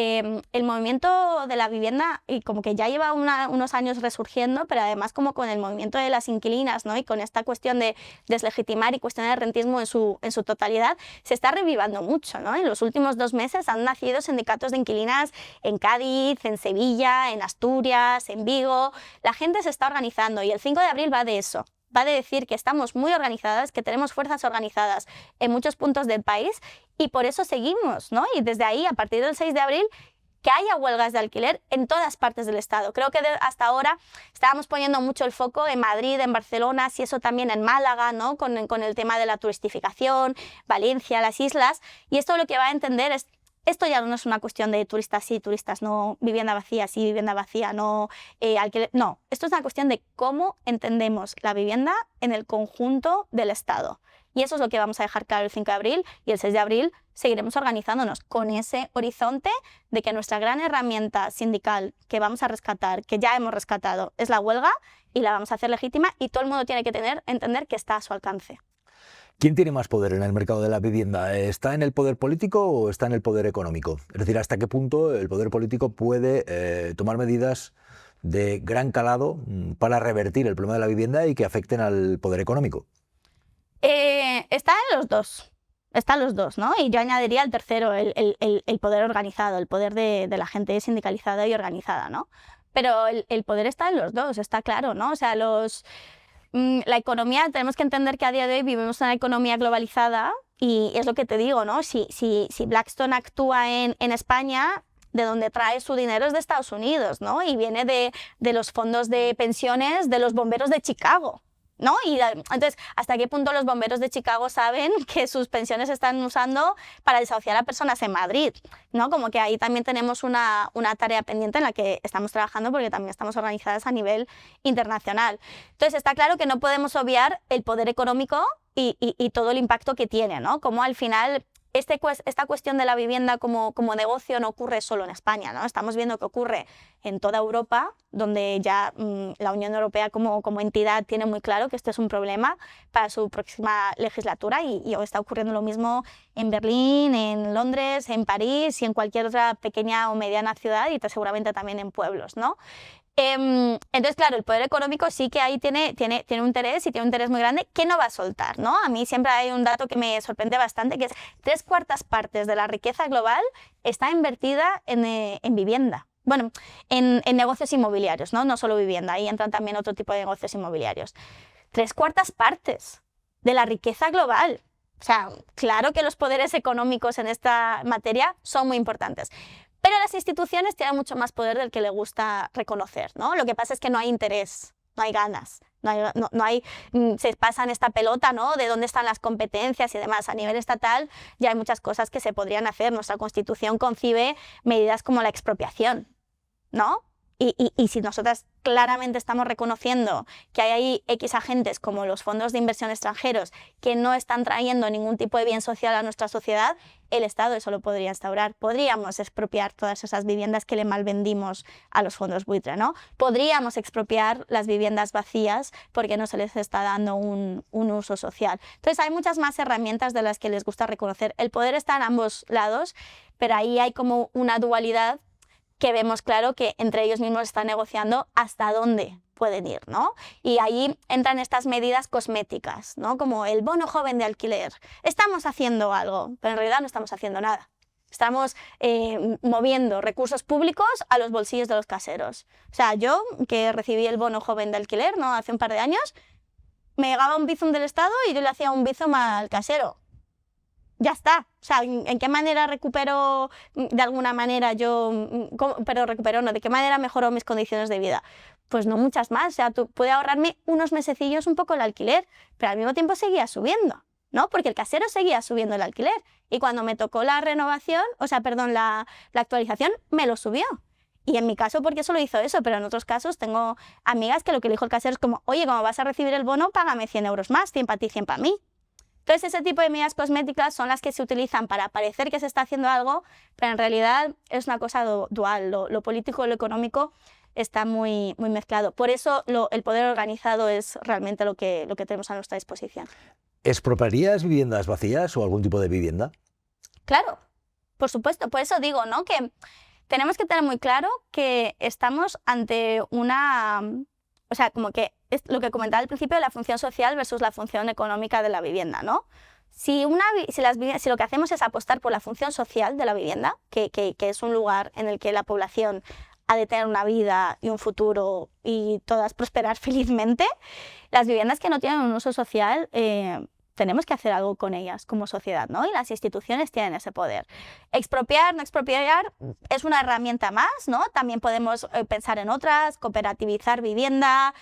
el movimiento de la vivienda y como que ya lleva unos años resurgiendo, pero además como con el movimiento de las inquilinas, ¿no? Y con esta cuestión de deslegitimar y cuestionar el rentismo en su totalidad, se está revivando mucho, ¿no? En los últimos 2 meses han nacido sindicatos de inquilinas en Cádiz, en Sevilla, en Asturias, en Vigo. La gente se está organizando y el 5 de abril va de eso, va de decir que estamos muy organizadas, que tenemos fuerzas organizadas en muchos puntos del país y por eso seguimos, ¿no? Y desde ahí, a partir del 6 de abril, que haya huelgas de alquiler en todas partes del Estado. Creo que hasta ahora estábamos poniendo mucho el foco en Madrid, en Barcelona, si eso también en Málaga, ¿no? Con el tema de la turistificación, Valencia, las islas. Y esto lo que va a entender es, esto ya no es una cuestión de turistas sí, turistas no, vivienda vacía sí, vivienda vacía no, alquiler. No, esto es una cuestión de cómo entendemos la vivienda en el conjunto del Estado. Y eso es lo que vamos a dejar claro el 5 de abril y el 6 de abril seguiremos organizándonos con ese horizonte de que nuestra gran herramienta sindical que vamos a rescatar, que ya hemos rescatado, es la huelga y la vamos a hacer legítima y todo el mundo tiene que entender que está a su alcance. ¿Quién tiene más poder en el mercado de la vivienda? ¿Está en el poder político o está en el poder económico? Es decir, ¿hasta qué punto el poder político puede tomar medidas de gran calado para revertir el problema de la vivienda y que afecten al poder económico? Está en los dos. Están los dos, ¿no? Y yo añadiría el tercero, el poder organizado, el poder de la gente sindicalizada y organizada, ¿no? Pero el poder está en los dos, está claro, ¿no? O sea, la economía, tenemos que entender que a día de hoy vivimos en una economía globalizada y es lo que te digo, ¿no? Si Blackstone actúa en España, de donde trae su dinero es de Estados Unidos, ¿no? Y viene de los fondos de pensiones de los bomberos de Chicago, ¿no? Y entonces, ¿hasta qué punto los bomberos de Chicago saben que sus pensiones se están usando para desahuciar a personas en Madrid? ¿No? Como que ahí también tenemos una tarea pendiente en la que estamos trabajando porque también estamos organizadas a nivel internacional. Entonces, está claro que no podemos obviar el poder económico y todo el impacto que tiene, ¿no? Como al final esta cuestión de la vivienda como negocio no ocurre solo en España, ¿no? Estamos viendo que ocurre en toda Europa, donde ya la Unión Europea como entidad tiene muy claro que este es un problema para su próxima legislatura y está ocurriendo lo mismo en Berlín, en Londres, en París y en cualquier otra pequeña o mediana ciudad y seguramente también en pueblos, ¿no? Entonces, claro, el poder económico sí que ahí tiene un interés y tiene un interés muy grande que no va a soltar, ¿no? A mí siempre hay un dato que me sorprende bastante, que es 3/4 partes de la riqueza global está invertida en vivienda. Bueno, en negocios inmobiliarios, ¿no? No solo vivienda, ahí entran también otro tipo de negocios inmobiliarios. 3/4 partes de la riqueza global. O sea, claro que los poderes económicos en esta materia son muy importantes. Pero las instituciones tienen mucho más poder del que le gusta reconocer, ¿no? Lo que pasa es que no hay interés, no hay ganas, se pasan esta pelota, ¿no? De dónde están las competencias y demás. A nivel estatal ya hay muchas cosas que se podrían hacer. Nuestra Constitución concibe medidas como la expropiación, ¿no? Y si nosotras claramente estamos reconociendo que hay ahí X agentes como los fondos de inversión extranjeros que no están trayendo ningún tipo de bien social a nuestra sociedad, el Estado eso lo podría instaurar. Podríamos expropiar todas esas viviendas que le malvendimos a los fondos buitre, ¿no? Podríamos expropiar las viviendas vacías porque no se les está dando un uso social. Entonces hay muchas más herramientas de las que les gusta reconocer. El poder está en ambos lados, pero ahí hay como una dualidad que vemos claro que entre ellos mismos están negociando hasta dónde pueden ir, ¿no? Y ahí entran estas medidas cosméticas, ¿no? Como el bono joven de alquiler. Estamos haciendo algo, pero en realidad no estamos haciendo nada. Estamos moviendo recursos públicos a los bolsillos de los caseros. O sea, yo que recibí el bono joven de alquiler, ¿no? Hace un par de años, me llegaba un bizum del Estado y yo le hacía un bizum al casero. Ya está. O sea, ¿en qué manera recupero de alguna manera ¿de qué manera mejoro mis condiciones de vida? Pues no muchas más. O sea, tú puedes ahorrarme unos mesecillos un poco el alquiler, pero al mismo tiempo seguía subiendo, ¿no? Porque el casero seguía subiendo el alquiler. Y cuando me tocó la renovación, la actualización, me lo subió. Y en mi caso, porque solo hizo eso, pero en otros casos tengo amigas que lo que le dijo el casero es como, oye, como vas a recibir el bono, págame 100 euros más, 100 para ti, 100 para mí. Entonces, ese tipo de medidas cosméticas son las que se utilizan para parecer que se está haciendo algo, pero en realidad es una cosa dual. Lo político y lo económico está muy, muy mezclado. Por eso el poder organizado es realmente lo que tenemos a nuestra disposición. ¿Expropiarías viviendas vacías o algún tipo de vivienda? Claro, por supuesto. Por eso digo, ¿no? Que tenemos que tener muy claro que estamos ante una... O sea, como que es lo que comentaba al principio de la función social versus la función económica de la vivienda, ¿no? Si lo que hacemos es apostar por la función social de la vivienda, que es un lugar en el que la población ha de tener una vida y un futuro y todas prosperar felizmente, las viviendas que no tienen un uso social, tenemos que hacer algo con ellas como sociedad, ¿no? Y las instituciones tienen ese poder. Expropiar, no expropiar, es una herramienta más, ¿no? También podemos pensar en otras, cooperativizar vivienda,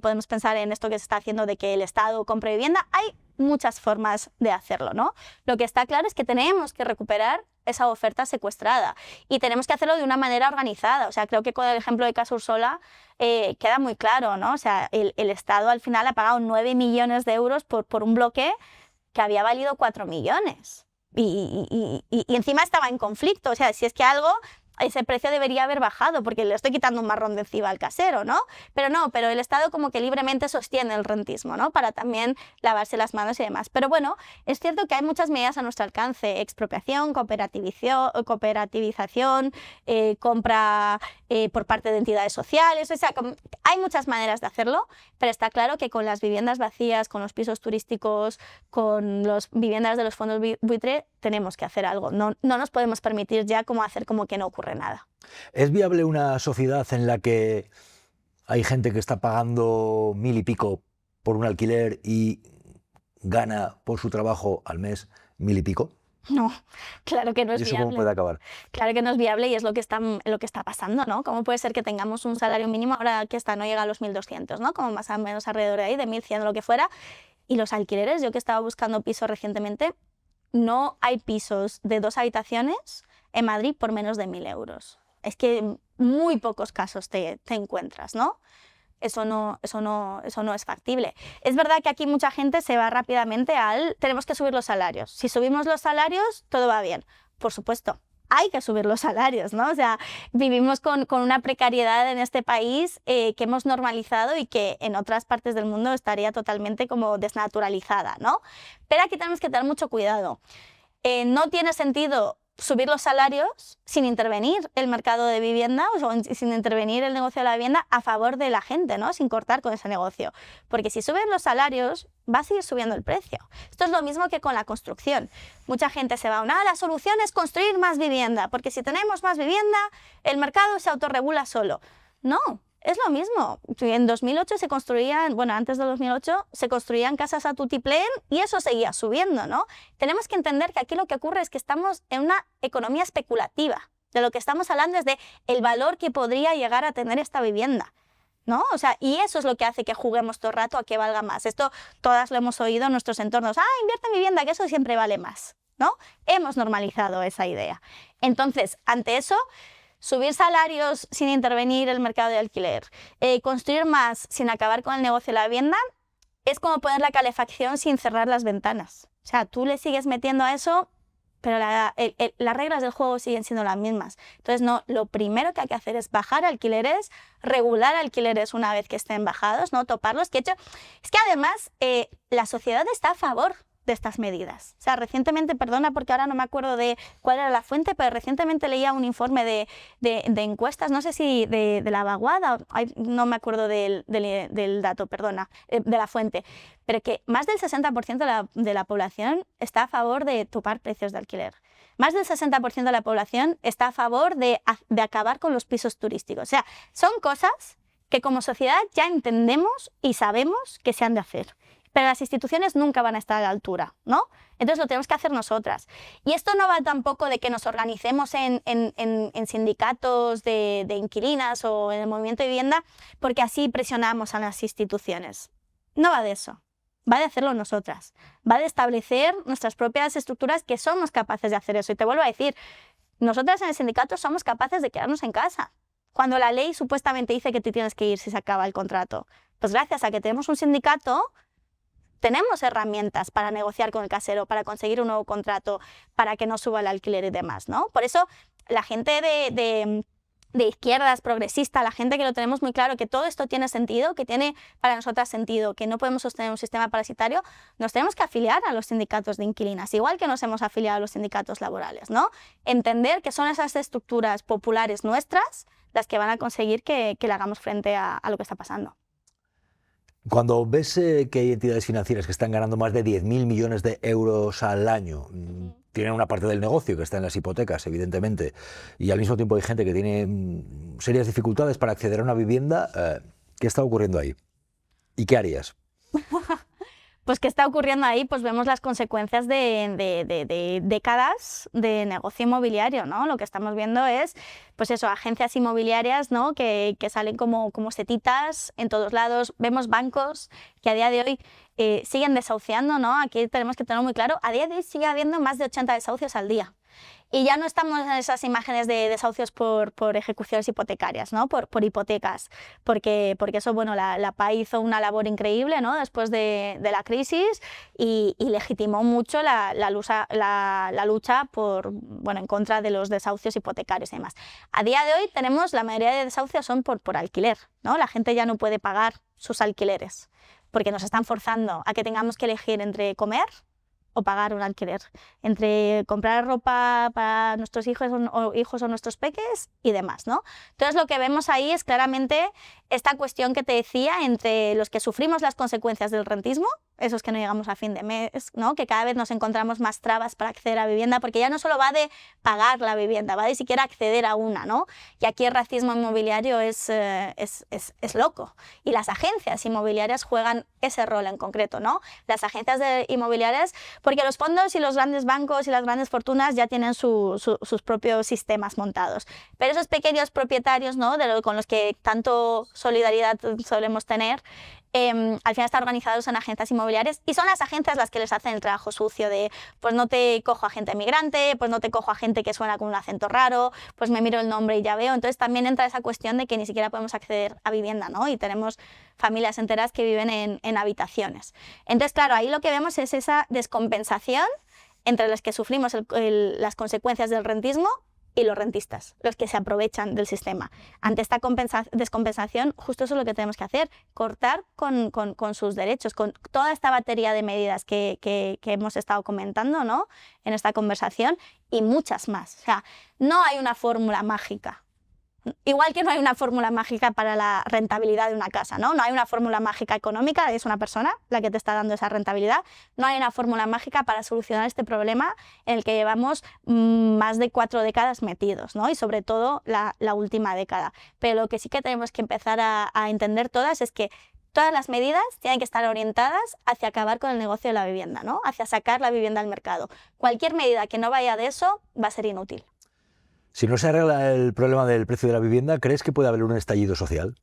podemos pensar en esto que se está haciendo de que el Estado compre vivienda. Hay muchas formas de hacerlo, ¿no? Lo que está claro es que tenemos que recuperar esa oferta secuestrada y tenemos que hacerlo de una manera organizada. O sea, creo que con el ejemplo de Casa Ursola queda muy claro, ¿no? O sea, el Estado al final ha pagado 9 millones de euros por un bloque que había valido 4 millones. Y encima estaba en conflicto. O sea, si es que algo, ese precio debería haber bajado porque le estoy quitando un marrón de encima al casero, ¿no? Pero no, pero el Estado como que libremente sostiene el rentismo, ¿no? Para también lavarse las manos y demás. Pero bueno, es cierto que hay muchas medidas a nuestro alcance: expropiación, cooperativización, compra por parte de entidades sociales. O sea, hay muchas maneras de hacerlo, pero está claro que con las viviendas vacías, con los pisos turísticos, con las viviendas de los fondos buitre, tenemos que hacer algo. No nos podemos permitir ya como hacer como que no ocurre nada. ¿Es viable una sociedad en la que hay gente que está pagando 1000 y pico por un alquiler y gana por su trabajo al mes 1000 y pico? No, claro que no es ¿Y eso viable. cómo puede acabar? Claro que no es viable y es lo que está pasando, ¿no? ¿Cómo puede ser que tengamos un salario mínimo ahora que no llega a los 1.200, ¿no? Como más o menos alrededor de ahí, de 1.100 o lo que fuera, y los alquileres? Yo que estaba buscando piso recientemente, no hay pisos de 2 habitaciones en Madrid por menos de 1.000 euros. Es que muy pocos casos te encuentras, ¿no? Eso no es factible. Es verdad que aquí mucha gente se va rápidamente al tenemos que subir los salarios. Si subimos los salarios, todo va bien. Por supuesto, hay que subir los salarios, ¿no? O sea, vivimos con una precariedad en este país que hemos normalizado y que en otras partes del mundo estaría totalmente como desnaturalizada, ¿no? Pero aquí tenemos que tener mucho cuidado. No tiene sentido subir los salarios sin intervenir el mercado de vivienda o sin intervenir el negocio de la vivienda a favor de la gente, ¿no? Sin cortar con ese negocio. Porque si suben los salarios, va a seguir subiendo el precio. Esto es lo mismo que con la construcción. Mucha gente se va a la solución es construir más vivienda, porque si tenemos más vivienda, el mercado se autorregula solo. No. Es lo mismo. En 2008 se construían, bueno, antes de 2008 se construían casas a tutiplén y eso seguía subiendo, ¿no? Tenemos que entender que aquí lo que ocurre es que estamos en una economía especulativa. De lo que estamos hablando es de el valor que podría llegar a tener esta vivienda, ¿no? O sea, y eso es lo que hace que juguemos todo el rato a que valga más. Esto todas lo hemos oído en nuestros entornos. Invierte en vivienda, que eso siempre vale más, ¿no? Hemos normalizado esa idea. Entonces, ante eso, subir salarios sin intervenir el mercado de alquiler, construir más sin acabar con el negocio de la vivienda, es como poner la calefacción sin cerrar las ventanas. O sea, tú le sigues metiendo a eso, pero las reglas del juego siguen siendo las mismas. Entonces, no, lo primero que hay que hacer es bajar alquileres, regular alquileres una vez que estén bajados, no toparlos. Es que además la sociedad está a favor de estas medidas. O sea, recientemente, perdona porque ahora no me acuerdo de cuál era la fuente, pero recientemente leía un informe de encuestas, no sé si de la Vaguada, no me acuerdo del dato, perdona, de la fuente, pero que más del 60% de la población está a favor de topar precios de alquiler. Más del 60% de la población está a favor de acabar con los pisos turísticos. O sea, son cosas que como sociedad ya entendemos y sabemos que se han de hacer. Pero las instituciones nunca van a estar a la altura, ¿no? Entonces lo tenemos que hacer nosotras. Y esto no va tampoco de que nos organicemos en sindicatos de inquilinas o en el movimiento de vivienda porque así presionamos a las instituciones. No va de eso. Va de hacerlo nosotras. Va de establecer nuestras propias estructuras que somos capaces de hacer eso. Y te vuelvo a decir, nosotras en el sindicato somos capaces de quedarnos en casa. Cuando la ley supuestamente dice que te tienes que ir si se acaba el contrato. Pues gracias a que tenemos un sindicato, tenemos herramientas para negociar con el casero, para conseguir un nuevo contrato, para que no suba el alquiler y demás, ¿no? Por eso la gente de izquierdas, progresista, la gente que lo tenemos muy claro, que todo esto tiene sentido, que tiene para nosotras sentido, que no podemos sostener un sistema parasitario, nos tenemos que afiliar a los sindicatos de inquilinas, igual que nos hemos afiliado a los sindicatos laborales, ¿no? Entender que son esas estructuras populares nuestras las que van a conseguir que le hagamos frente a lo que está pasando. Cuando ves que hay entidades financieras que están ganando más de 10.000 millones de euros al año, tienen una parte del negocio que está en las hipotecas, evidentemente, y al mismo tiempo hay gente que tiene serias dificultades para acceder a una vivienda. ¿Qué está ocurriendo ahí? ¿Y qué harías? Pues, ¿qué está ocurriendo ahí? Pues vemos las consecuencias de décadas de negocio inmobiliario, ¿no? Lo que estamos viendo es, pues eso, agencias inmobiliarias, ¿no? que salen como setitas en todos lados. Vemos bancos que a día de hoy siguen desahuciando, ¿no? Aquí tenemos que tener muy claro, a día de hoy sigue habiendo más de 80 desahucios al día. Y ya no estamos en esas imágenes de desahucios por ejecuciones hipotecarias, ¿no? por hipotecas, porque eso, bueno, la PA hizo una labor increíble, ¿no? Después de la crisis y legitimó mucho la lucha en contra de los desahucios hipotecarios y demás. A día de hoy tenemos, la mayoría de desahucios son por alquiler, ¿no? La gente ya no puede pagar sus alquileres porque nos están forzando a que tengamos que elegir entre comer o pagar un alquiler, entre comprar ropa para nuestros hijos o nuestros peques y demás, ¿no? Entonces lo que vemos ahí es claramente esta cuestión que te decía entre los que sufrimos las consecuencias del rentismo, esos que no llegamos a fin de mes, ¿no? Que cada vez nos encontramos más trabas para acceder a vivienda, porque ya no solo va de pagar la vivienda, va de siquiera acceder a una, ¿no? Y aquí el racismo inmobiliario es loco. Y las agencias inmobiliarias juegan ese rol en concreto, ¿no? Las agencias inmobiliarias, porque los fondos y los grandes bancos y las grandes fortunas ya tienen sus propios sistemas montados. Pero esos pequeños propietarios, ¿no? Con los que tanto solidaridad solemos tener, al final están organizados en agencias inmobiliarias y son las agencias las que les hacen el trabajo sucio de pues no te cojo a gente migrante, pues no te cojo a gente que suena con un acento raro, pues me miro el nombre y ya veo. Entonces también entra esa cuestión de que ni siquiera podemos acceder a vivienda, ¿no? Y tenemos familias enteras que viven en habitaciones. Entonces, claro, ahí lo que vemos es esa descompensación entre los que sufrimos las consecuencias del rentismo y los rentistas, los que se aprovechan del sistema. Ante esta descompensación, justo eso es lo que tenemos que hacer, cortar con sus derechos, con toda esta batería de medidas que hemos estado comentando, ¿no? En esta conversación y muchas más. O sea, no hay una fórmula mágica. Igual que no hay una fórmula mágica para la rentabilidad de una casa, ¿no? No hay una fórmula mágica económica, es una persona la que te está dando esa rentabilidad. No hay una fórmula mágica para solucionar este problema en el que llevamos más de 4 décadas metidos, ¿no? Y sobre todo la última década. Pero lo que sí que tenemos que empezar a entender todas es que todas las medidas tienen que estar orientadas hacia acabar con el negocio de la vivienda, ¿no? Hacia sacar la vivienda al mercado. Cualquier medida que no vaya de eso va a ser inútil. Si no se arregla el problema del precio de la vivienda, ¿crees que puede haber un estallido social?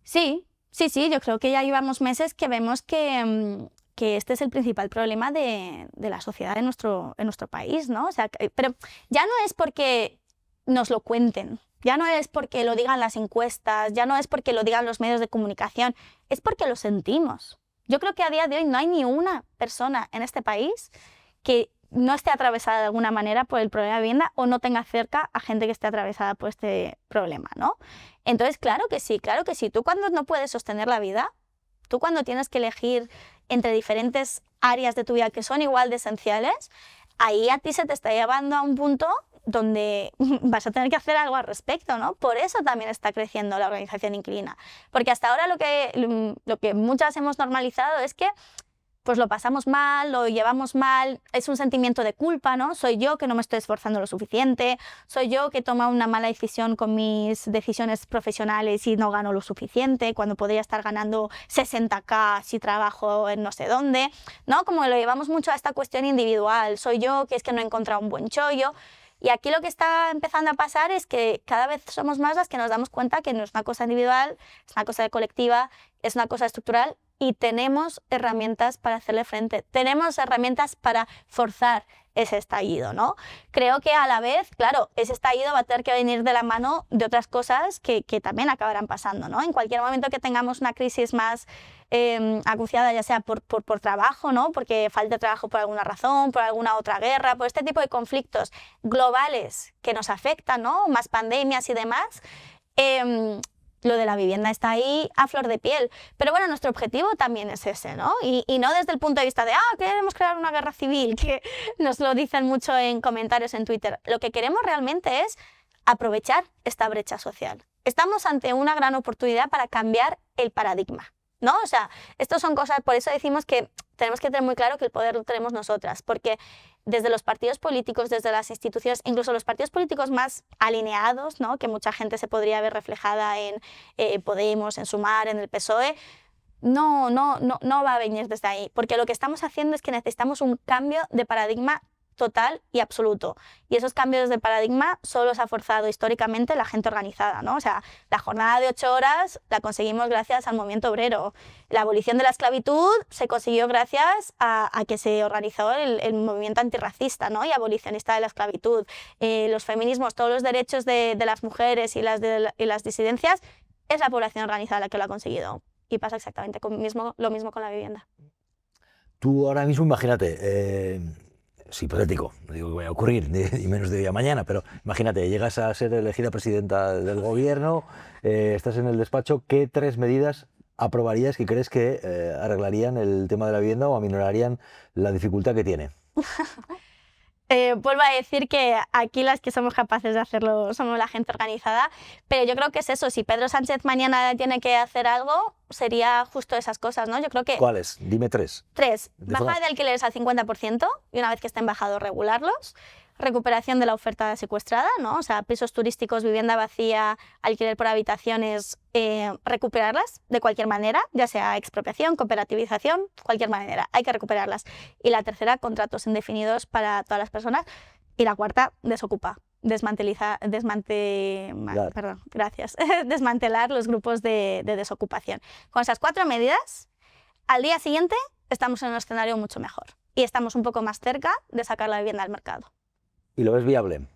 Sí, yo creo que ya llevamos meses que vemos que este es el principal problema de la sociedad en nuestro país, ¿no? O sea, pero ya no es porque nos lo cuenten, ya no es porque lo digan las encuestas, ya no es porque lo digan los medios de comunicación, es porque lo sentimos. Yo creo que a día de hoy no hay ni una persona en este país que no esté atravesada de alguna manera por el problema de vivienda o no tenga cerca a gente que esté atravesada por este problema, ¿no? Entonces, claro que sí. Tú cuando no puedes sostener la vida, tú cuando tienes que elegir entre diferentes áreas de tu vida que son igual de esenciales, ahí a ti se te está llevando a un punto donde vas a tener que hacer algo al respecto, ¿no? Por eso también está creciendo la organización inquilina. Porque hasta ahora lo que muchas hemos normalizado es que pues lo pasamos mal, lo llevamos mal, es un sentimiento de culpa, ¿no? Soy yo que no me estoy esforzando lo suficiente, soy yo que toma una mala decisión con mis decisiones profesionales y no gano lo suficiente, cuando podría estar ganando 60.000 si trabajo en no sé dónde, ¿no? Como lo llevamos mucho a esta cuestión individual, soy yo que es que no he encontrado un buen chollo. Y aquí lo que está empezando a pasar es que cada vez somos más las que nos damos cuenta que no es una cosa individual, es una cosa colectiva, es una cosa estructural y tenemos herramientas para hacerle frente, tenemos herramientas para forzar ese estallido, ¿no? Creo que a la vez, claro, ese estallido va a tener que venir de la mano de otras cosas que también acabarán pasando, ¿no? En cualquier momento que tengamos una crisis más acuciada, ya sea por trabajo, ¿no? Porque falte trabajo por alguna razón, por alguna otra guerra, por este tipo de conflictos globales que nos afectan, ¿no? Más pandemias y demás, lo de la vivienda está ahí a flor de piel. Pero bueno, nuestro objetivo también es ese, ¿no? Y no desde el punto de vista de, queremos crear una guerra civil, que nos lo dicen mucho en comentarios en Twitter. Lo que queremos realmente es aprovechar esta brecha social. Estamos ante una gran oportunidad para cambiar el paradigma, ¿no? O sea, estas son cosas, por eso decimos que tenemos que tener muy claro que el poder lo tenemos nosotras, porque desde los partidos políticos, desde las instituciones, incluso los partidos políticos más alineados, ¿no? Que mucha gente se podría ver reflejada en Podemos, en Sumar, en el PSOE, no va a venir desde ahí, porque lo que estamos haciendo es que necesitamos un cambio de paradigma total y absoluto. Y esos cambios de paradigma solo los ha forzado históricamente la gente organizada, ¿no? O sea, la jornada de 8 horas la conseguimos gracias al movimiento obrero. La abolición de la esclavitud se consiguió gracias a que se organizó el movimiento antirracista, ¿no? Y abolicionista de la esclavitud. Los feminismos, todos los derechos de las mujeres y las disidencias, es la población organizada la que lo ha conseguido. Y pasa exactamente lo mismo con la vivienda. Tú ahora mismo, imagínate, es hipotético, no digo que vaya a ocurrir, ni menos de hoy a mañana, pero imagínate, llegas a ser elegida presidenta del gobierno, estás en el despacho, ¿qué 3 medidas aprobarías que crees que arreglarían el tema de la vivienda o aminorarían la dificultad que tiene? Vuelvo a decir que aquí las que somos capaces de hacerlo somos la gente organizada, pero yo creo que es eso, si Pedro Sánchez mañana tiene que hacer algo, sería justo esas cosas, ¿no? Yo creo que... ¿Cuáles? Dime 3. 3. Bajada de alquileres al 50% y una vez que estén bajados regularlos. Recuperación de la oferta secuestrada, ¿no? O sea, pisos turísticos, vivienda vacía, alquiler por habitaciones, recuperarlas de cualquier manera, ya sea expropiación, cooperativización, cualquier manera, hay que recuperarlas. Y la tercera, contratos indefinidos para todas las personas. Y la cuarta, desocupa, desmantelar los grupos de desocupación. Con esas 4 medidas, al día siguiente estamos en un escenario mucho mejor y estamos un poco más cerca de sacar la vivienda al mercado. ¿Y lo ves viable?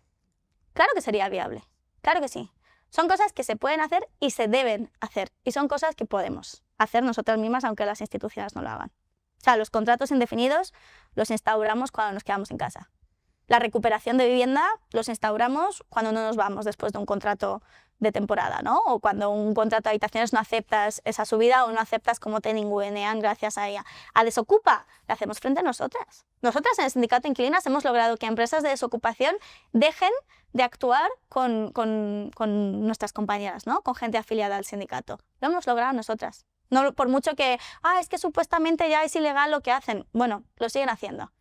Claro que sería viable, claro que sí. Son cosas que se pueden hacer y se deben hacer, y son cosas que podemos hacer nosotras mismas aunque las instituciones no lo hagan. O sea, los contratos indefinidos los instauramos cuando nos quedamos en casa. La recuperación de vivienda los instauramos cuando no nos vamos después de un contrato de temporada, ¿no? O cuando un contrato de habitaciones no aceptas esa subida o no aceptas como te ningunean gracias a ella. A desocupa, la hacemos frente a nosotras. Nosotras en el sindicato de inquilinas hemos logrado que empresas de desocupación dejen de actuar con nuestras compañeras, ¿no? Con gente afiliada al sindicato. Lo hemos logrado nosotras. No por mucho que, es que supuestamente ya es ilegal lo que hacen. Bueno, lo siguen haciendo.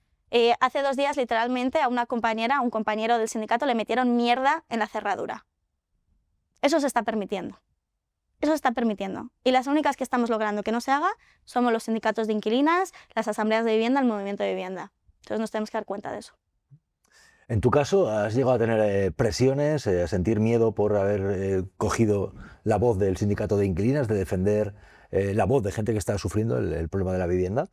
Hace 2 días, literalmente, a una compañera, a un compañero del sindicato le metieron mierda en la cerradura. Eso se está permitiendo. Eso se está permitiendo. Y las únicas que estamos logrando que no se haga somos los sindicatos de inquilinas, las asambleas de vivienda, el movimiento de vivienda. Entonces nos tenemos que dar cuenta de eso. En tu caso, ¿has llegado a tener presiones, a sentir miedo por haber cogido la voz del sindicato de inquilinas, de defender la voz de gente que está sufriendo el problema de la vivienda?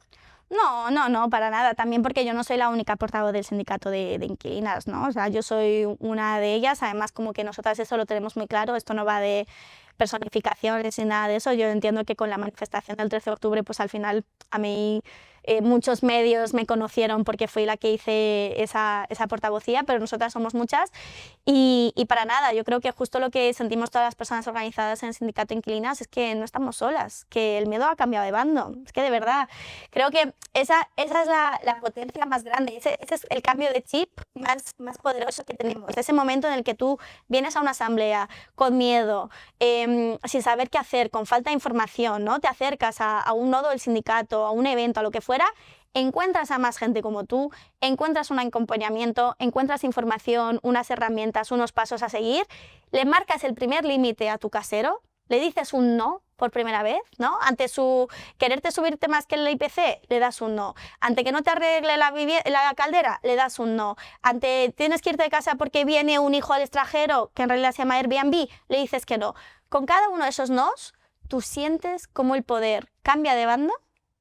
No, para nada. También porque yo no soy la única portavoz del sindicato de inquilinas, ¿no? O sea, yo soy una de ellas. Además, como que nosotras eso lo tenemos muy claro. Esto no va de personificaciones ni nada de eso. Yo entiendo que con la manifestación del 13 de octubre, pues al final a mí muchos medios me conocieron porque fui la que hice esa portavocía, pero nosotras somos muchas y para nada. Yo creo que justo lo que sentimos todas las personas organizadas en el sindicato de inquilinas es que no estamos solas, que el miedo ha cambiado de bando. Es que de verdad, creo que esa es la potencia más grande, ese es el cambio de chip más poderoso que tenemos. Ese momento en el que tú vienes a una asamblea con miedo, sin saber qué hacer, con falta de información, ¿no? Te acercas a un nodo del sindicato, a un evento, a lo que fuera, encuentras a más gente como tú, encuentras un acompañamiento, encuentras información, unas herramientas, unos pasos a seguir, le marcas el primer límite a tu casero, le dices un no por primera vez, ¿no? Ante su quererte subirte más que el IPC, le das un no. Ante que no te arregle la caldera, le das un no. Ante tienes que irte de casa porque viene un hijo al extranjero, que en realidad se llama Airbnb, le dices que no. Con cada uno de esos nos, tú sientes cómo el poder cambia de bando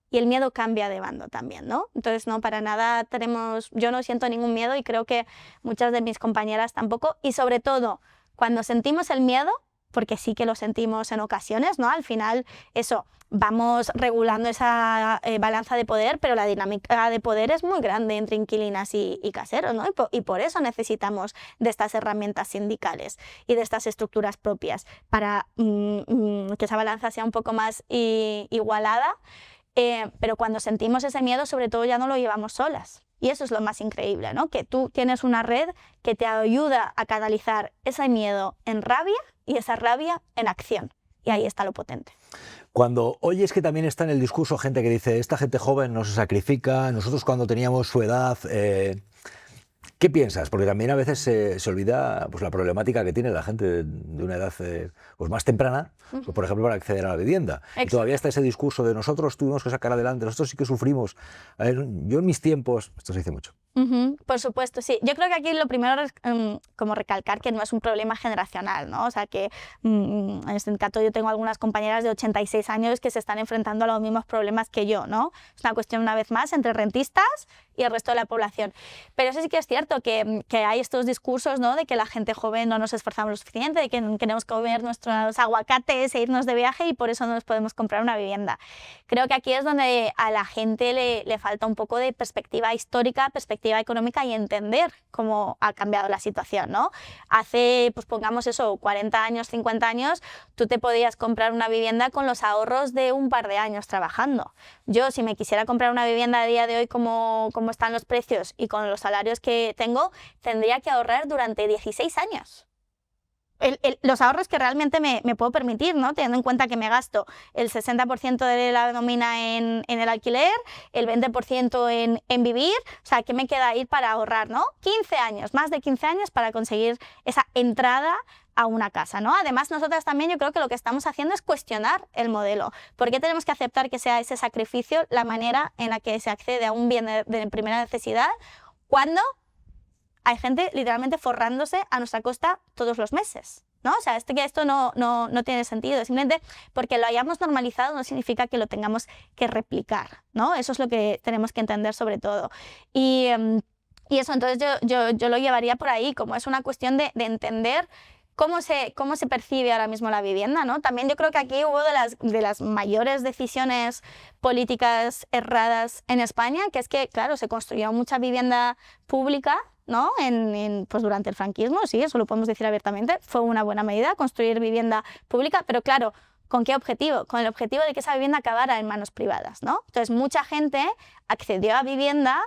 y el miedo cambia de bando también, ¿no? Entonces, no, para nada yo no siento ningún miedo y creo que muchas de mis compañeras tampoco. Y sobre todo, cuando sentimos el miedo, porque sí que lo sentimos en ocasiones, ¿no? Al final, eso, vamos regulando esa balanza de poder, pero la dinámica de poder es muy grande entre inquilinas y caseros, ¿no? Y por eso necesitamos de estas herramientas sindicales y de estas estructuras propias para que esa balanza sea un poco más igualada. Pero cuando sentimos ese miedo, sobre todo ya no lo llevamos solas. Y eso es lo más increíble, ¿no? Que tú tienes una red que te ayuda a canalizar ese miedo en rabia y esa rabia en acción. Y ahí está lo potente. Cuando oyes que también está en el discurso gente que dice, esta gente joven no se sacrifica, nosotros cuando teníamos su edad, ¿qué piensas? Porque también a veces se olvida pues, la problemática que tiene la gente de una edad pues, más temprana, pues, por ejemplo, para acceder a la vivienda. Y todavía está ese discurso de nosotros tuvimos que sacar adelante, nosotros sí que sufrimos. A ver, yo en mis tiempos, esto se dice mucho. Por supuesto, sí. Yo creo que aquí lo primero es como recalcar que no es un problema generacional, ¿no? O sea, que en este caso yo tengo algunas compañeras de 86 años que se están enfrentando a los mismos problemas que yo, ¿no? Es una cuestión, una vez más, entre rentistas y el resto de la población. Pero eso sí que es cierto, que hay estos discursos, ¿no? De que la gente joven no nos esforzamos lo suficiente, de que queremos comer nuestros aguacates e irnos de viaje y por eso no nos podemos comprar una vivienda. Creo que aquí es donde a la gente le falta un poco de perspectiva histórica, perspectiva económica y entender cómo ha cambiado la situación, ¿no? Hace, pues pongamos eso, 40 años, 50 años, tú te podías comprar una vivienda con los ahorros de un par de años trabajando. Yo, si me quisiera comprar una vivienda a día de hoy como están los precios y con los salarios que tengo, tendría que ahorrar durante 16 años. Los ahorros que realmente me puedo permitir, ¿no? Teniendo en cuenta que me gasto el 60% de la nómina en el alquiler, el 20% en vivir, o sea, ¿qué me queda ahí para ahorrar, ¿no? 15 años, más de 15 años para conseguir esa entrada a una casa, ¿no? Además, nosotras también yo creo que lo que estamos haciendo es cuestionar el modelo. ¿Por qué tenemos que aceptar que sea ese sacrificio la manera en la que se accede a un bien de primera necesidad cuando hay gente literalmente forrándose a nuestra costa todos los meses, ¿no? O sea, esto no tiene sentido. Simplemente porque lo hayamos normalizado no significa que lo tengamos que replicar, ¿no? Eso es lo que tenemos que entender sobre todo. Y eso, entonces yo lo llevaría por ahí, como es una cuestión de entender cómo se percibe ahora mismo la vivienda, ¿no? También yo creo que aquí hubo de las mayores decisiones políticas erradas en España, que es que, claro, se construyó mucha vivienda pública, ¿no? Pues durante el franquismo, sí, eso lo podemos decir abiertamente, fue una buena medida construir vivienda pública, pero claro, ¿con qué objetivo? Con el objetivo de que esa vivienda acabara en manos privadas, ¿no? Entonces mucha gente accedió a vivienda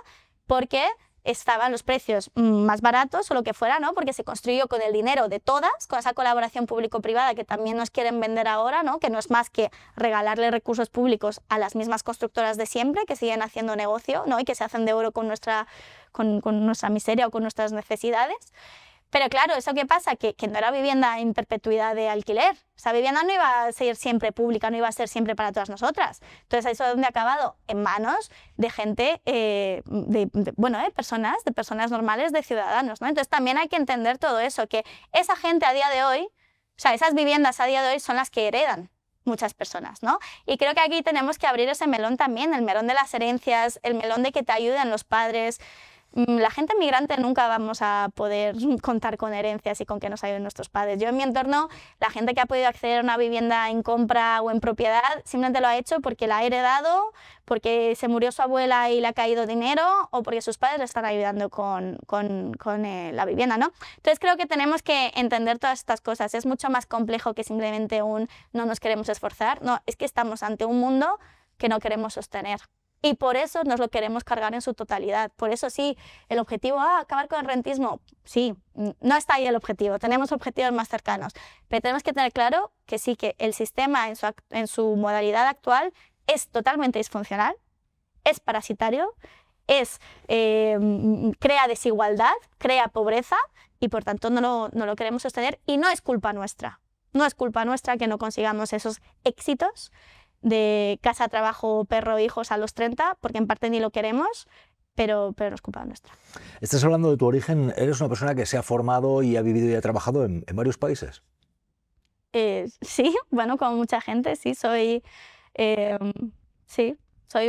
porque estaban los precios más baratos o lo que fuera, ¿no? Porque se construyó con el dinero de todas, con esa colaboración público-privada que también nos quieren vender ahora, ¿no? Que no es más que regalarle recursos públicos a las mismas constructoras de siempre, que siguen haciendo negocio, ¿no? Y que se hacen de oro con nuestra miseria o con nuestras necesidades. Pero claro, ¿eso qué pasa? Que no era vivienda en perpetuidad de alquiler. Esa vivienda no iba a ser siempre pública, no iba a ser siempre para todas nosotras. Entonces, ¿eso dónde ha acabado? En manos de gente, de personas normales, de ciudadanos, ¿no? Entonces, también hay que entender todo eso, que esa gente a día de hoy, o sea, esas viviendas a día de hoy son las que heredan muchas personas, ¿no? Y creo que aquí tenemos que abrir ese melón también, el melón de las herencias, el melón de que te ayuden los padres. La gente migrante nunca vamos a poder contar con herencias y con que nos ayuden nuestros padres. Yo en mi entorno, la gente que ha podido acceder a una vivienda en compra o en propiedad, simplemente lo ha hecho porque la ha heredado, porque se murió su abuela y le ha caído dinero o porque sus padres le están ayudando con la vivienda, ¿no? Entonces creo que tenemos que entender todas estas cosas. Es mucho más complejo que simplemente no nos queremos esforzar. No, es que estamos ante un mundo que no queremos sostener. Y por eso nos lo queremos cargar en su totalidad. Por eso sí, el objetivo, acabar con el rentismo, sí, no está ahí el objetivo, tenemos objetivos más cercanos. Pero tenemos que tener claro que sí, que el sistema en su modalidad actual es totalmente disfuncional, es parasitario, crea desigualdad, crea pobreza y por tanto no lo queremos sostener y no es culpa nuestra. No es culpa nuestra que no consigamos esos éxitos de casa, trabajo, perro, hijos a los 30, porque en parte ni lo queremos, pero no es culpa nuestra. Estás hablando de tu origen, eres una persona que se ha formado y ha vivido y ha trabajado en varios países. Sí, bueno, como mucha gente, sí, soy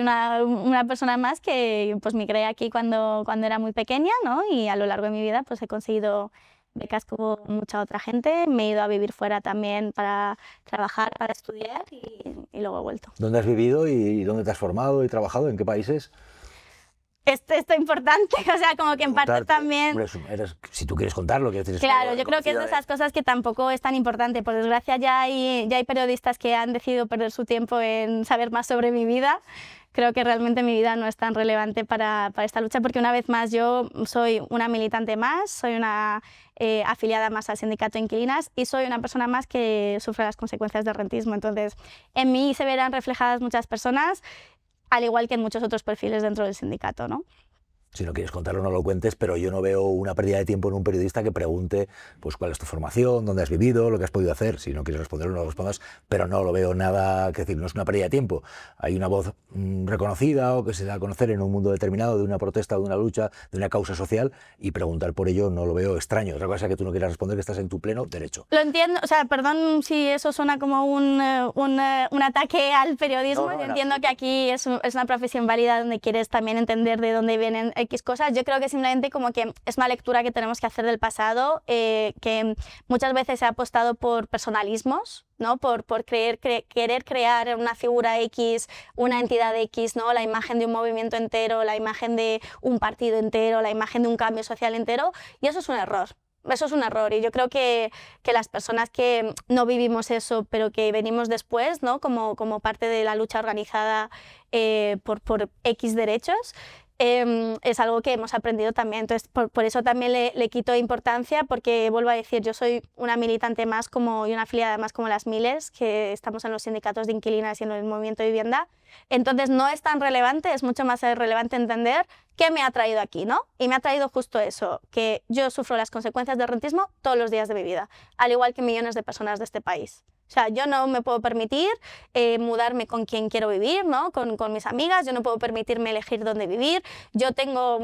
una persona más que pues migré aquí cuando era muy pequeña, ¿no? Y a lo largo de mi vida pues he conseguido becas como mucha otra gente, me he ido a vivir fuera también para trabajar, para estudiar y luego he vuelto. ¿Dónde has vivido y dónde te has formado y trabajado? ¿En qué países? esto importante, o sea, como que en parte también... Si tú quieres contarlo, que decir, claro, yo creo que es de esas cosas que tampoco es tan importante. Por desgracia ya hay periodistas que han decidido perder su tiempo en saber más sobre mi vida. Creo que realmente mi vida no es tan relevante para esta lucha, porque una vez más yo soy una militante más, soy una afiliada más al sindicato de inquilinas y soy una persona más que sufre las consecuencias del rentismo. Entonces, en mí se verán reflejadas muchas personas, al igual que en muchos otros perfiles dentro del sindicato, ¿no? Si no quieres contarlo, no lo cuentes, pero yo no veo una pérdida de tiempo en un periodista que pregunte pues, cuál es tu formación, dónde has vivido, lo que has podido hacer. Si no quieres responderlo, no lo respondas, pero no lo veo nada, que decir, no es una pérdida de tiempo. Hay una voz reconocida o que se da a conocer en un mundo determinado de una protesta, de una lucha, de una causa social, y preguntar por ello no lo veo extraño. Otra cosa es que tú no quieras responder, que estás en tu pleno derecho. Lo entiendo, o sea, perdón si eso suena como un ataque al periodismo. No, yo entiendo que aquí es una profesión válida donde quieres también entender de dónde vienen X cosas. Yo creo que simplemente como que es una lectura que tenemos que hacer del pasado, que muchas veces se ha apostado por personalismos, ¿no? por querer crear una figura X, una entidad X, ¿no? La imagen de un movimiento entero, la imagen de un partido entero, la imagen de un cambio social entero, y eso es un error. Eso es un error, y yo creo que las personas que no vivimos eso, pero que venimos después, ¿no? como parte de la lucha organizada por X derechos, es algo que hemos aprendido también. Entonces, por eso también le quito importancia, porque vuelvo a decir, yo soy una militante más y una afiliada más como las miles que estamos en los sindicatos de inquilinas y en el movimiento de vivienda. Entonces no es tan relevante, es mucho más relevante entender qué me ha traído aquí, ¿no? Y me ha traído justo eso, que yo sufro las consecuencias del rentismo todos los días de mi vida, al igual que millones de personas de este país. O sea, yo no me puedo permitir mudarme con quien quiero vivir, ¿no? Con mis amigas, yo no puedo permitirme elegir dónde vivir, yo tengo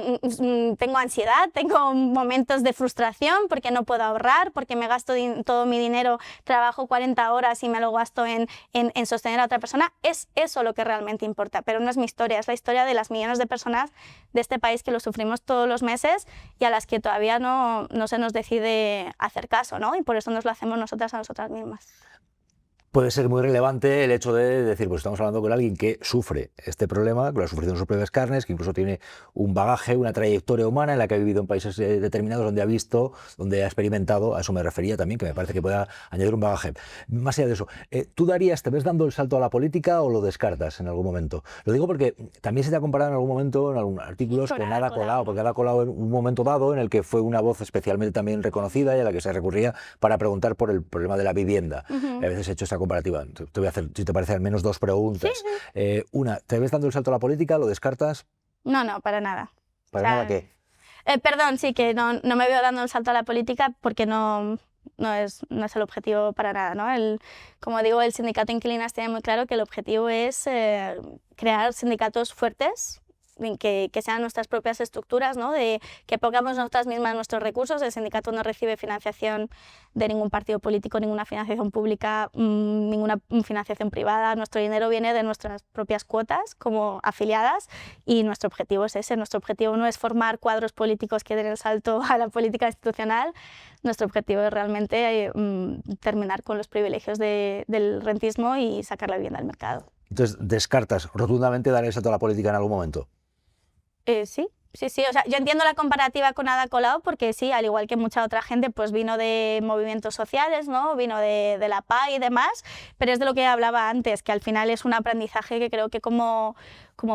ansiedad, tengo momentos de frustración porque no puedo ahorrar, porque me gasto todo mi dinero, trabajo 40 horas y me lo gasto en sostener a otra persona. Es eso lo que realmente importa, pero no es mi historia, es la historia de las millones de personas de este país que lo sufrimos todos los meses y a las que todavía no se nos decide hacer caso, ¿no? Y por eso nos lo hacemos nosotras a nosotras mismas. Puede ser muy relevante el hecho de decir, pues estamos hablando con alguien que sufre este problema, que lo ha sufrido en sus propias carnes, que incluso tiene un bagaje, una trayectoria humana en la que ha vivido en países determinados, donde ha visto, donde ha experimentado, a eso me refería también, que me parece que pueda añadir un bagaje. Más allá de eso, ¿tú te ves dando el salto a la política o lo descartas en algún momento? Lo digo porque también se te ha comparado en algún momento, en algunos artículos, con Ada Colau, porque Ada Colau en un momento dado en el que fue una voz especialmente también reconocida y a la que se recurría para preguntar por el problema de la vivienda. A veces he hecho esta comparativa. Te voy a hacer, si te parece, al menos dos preguntas. Sí. Una, ¿te ves dando el salto a la política? ¿Lo descartas? No, para nada. ¿Para nada qué? Perdón, sí, que no me veo dando el salto a la política porque no es el objetivo para nada, ¿no? Como digo, el sindicato de inquilinas tiene muy claro que el objetivo es crear sindicatos fuertes, que sean nuestras propias estructuras, ¿no? De que pongamos nosotras mismas nuestros recursos. El sindicato no recibe financiación de ningún partido político, ninguna financiación pública, ninguna financiación privada. Nuestro dinero viene de nuestras propias cuotas como afiliadas y nuestro objetivo es ese. Nuestro objetivo no es formar cuadros políticos que den el salto a la política institucional. Nuestro objetivo es realmente terminar con los privilegios del rentismo y sacar la vivienda al mercado. Entonces, ¿descartas rotundamente dar el salto a la política en algún momento? Sí. O sea, yo entiendo la comparativa con Ada Colau porque sí, al igual que mucha otra gente, pues vino de movimientos sociales, ¿no? Vino de la PA y demás, pero es de lo que hablaba antes, que al final es un aprendizaje que creo que como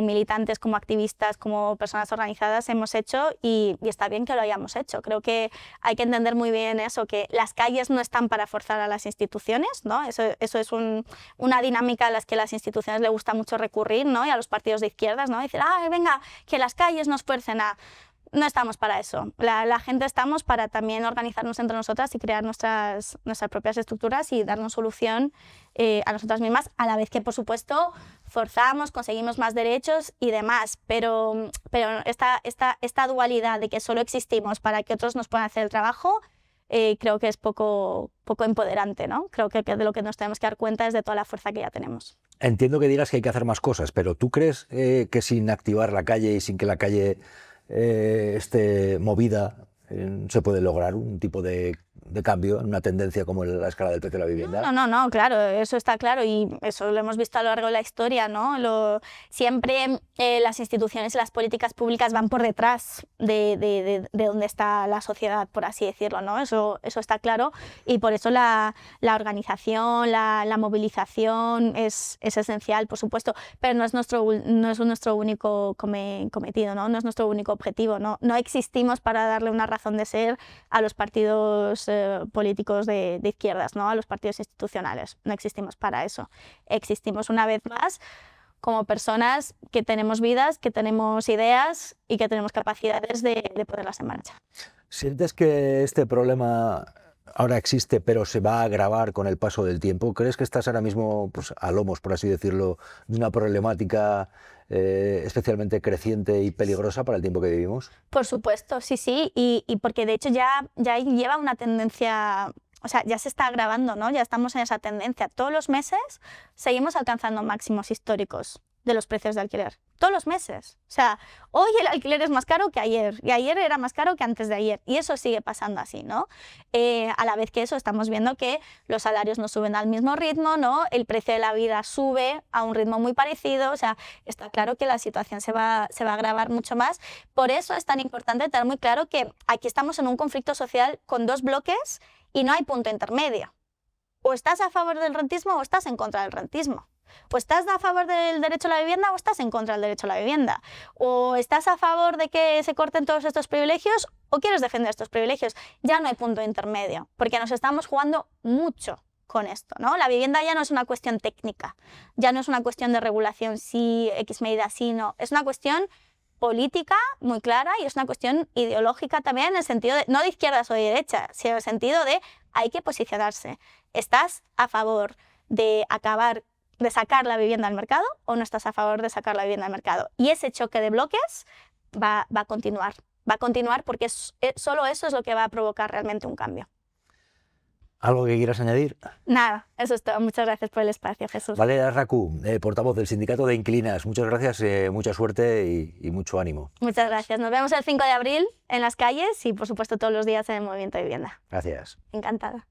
militantes, como activistas, como personas organizadas hemos hecho y está bien que lo hayamos hecho. Creo que hay que entender muy bien eso, que las calles no están para forzar a las instituciones, ¿no? Eso es una dinámica a la que las instituciones les gusta mucho recurrir, ¿no? Y a los partidos de izquierdas, ¿no? Decir, venga, que las calles nos fuercen a... No estamos para eso. La gente estamos para también organizarnos entre nosotras y crear nuestras propias estructuras y darnos solución a nosotras mismas, a la vez que, por supuesto, forzamos, conseguimos más derechos y demás. Pero esta dualidad de que solo existimos para que otros nos puedan hacer el trabajo, creo que es poco empoderante, ¿no? Creo que de lo que nos tenemos que dar cuenta es de toda la fuerza que ya tenemos. Entiendo que digas que hay que hacer más cosas, pero ¿tú crees que sin activar la calle y sin que la calle esté movida se puede lograr un tipo de de cambio en una tendencia como la escala del precio de la vivienda? No, claro, eso está claro y eso lo hemos visto a lo largo de la historia, ¿no? Siempre las instituciones y las políticas públicas van por detrás de donde está la sociedad, por así decirlo, ¿no? Eso está claro y por eso la organización, la movilización es esencial, por supuesto, pero no es nuestro único cometido, ¿no? No es nuestro único objetivo, ¿no? No existimos para darle una razón de ser a los partidos políticos de izquierdas, ¿no? A los partidos institucionales. No existimos para eso. Existimos una vez más como personas que tenemos vidas, que tenemos ideas y que tenemos capacidades de ponerlas en marcha. ¿Sientes que este problema ahora existe pero se va a agravar con el paso del tiempo? ¿Crees que estás ahora mismo pues, a lomos, por así decirlo, de una problemática especialmente creciente y peligrosa para el tiempo que vivimos? Por supuesto, sí, y porque de hecho ya lleva una tendencia, o sea, ya se está agravando, ¿no? Ya estamos en esa tendencia. Todos los meses seguimos alcanzando máximos históricos de los precios de alquiler. Todos los meses. O sea, hoy el alquiler es más caro que ayer y ayer era más caro que antes de ayer y eso sigue pasando así, ¿no? A la vez que eso estamos viendo que los salarios no suben al mismo ritmo, ¿no? El precio de la vida sube a un ritmo muy parecido, o sea, está claro que la situación se va a agravar mucho más. Por eso es tan importante tener muy claro que aquí estamos en un conflicto social con dos bloques y no hay punto intermedio. O estás a favor del rentismo o estás en contra del rentismo. O estás a favor del derecho a la vivienda o estás en contra del derecho a la vivienda. O estás a favor de que se corten todos estos privilegios o quieres defender estos privilegios. Ya no hay punto intermedio, porque nos estamos jugando mucho con esto, ¿no? La vivienda ya no es una cuestión técnica, ya no es una cuestión de regulación, sí, X medida, sí, no. Es una cuestión política muy clara y es una cuestión ideológica también en el sentido de, no de izquierdas o de derechas, sino en el sentido de hay que posicionarse. ¿Estás a favor de sacar la vivienda al mercado o no estás a favor de sacar la vivienda al mercado? Y ese choque de bloques va a continuar. Va a continuar porque solo eso es lo que va a provocar realmente un cambio. ¿Algo que quieras añadir? Nada, eso es todo. Muchas gracias por el espacio, Jesús. Valeria Racú, portavoz del Sindicato de Inquilinas. Muchas gracias, mucha suerte y mucho ánimo. Muchas gracias. Nos vemos el 5 de abril en las calles y, por supuesto, todos los días en el Movimiento de Vivienda. Gracias. Encantada.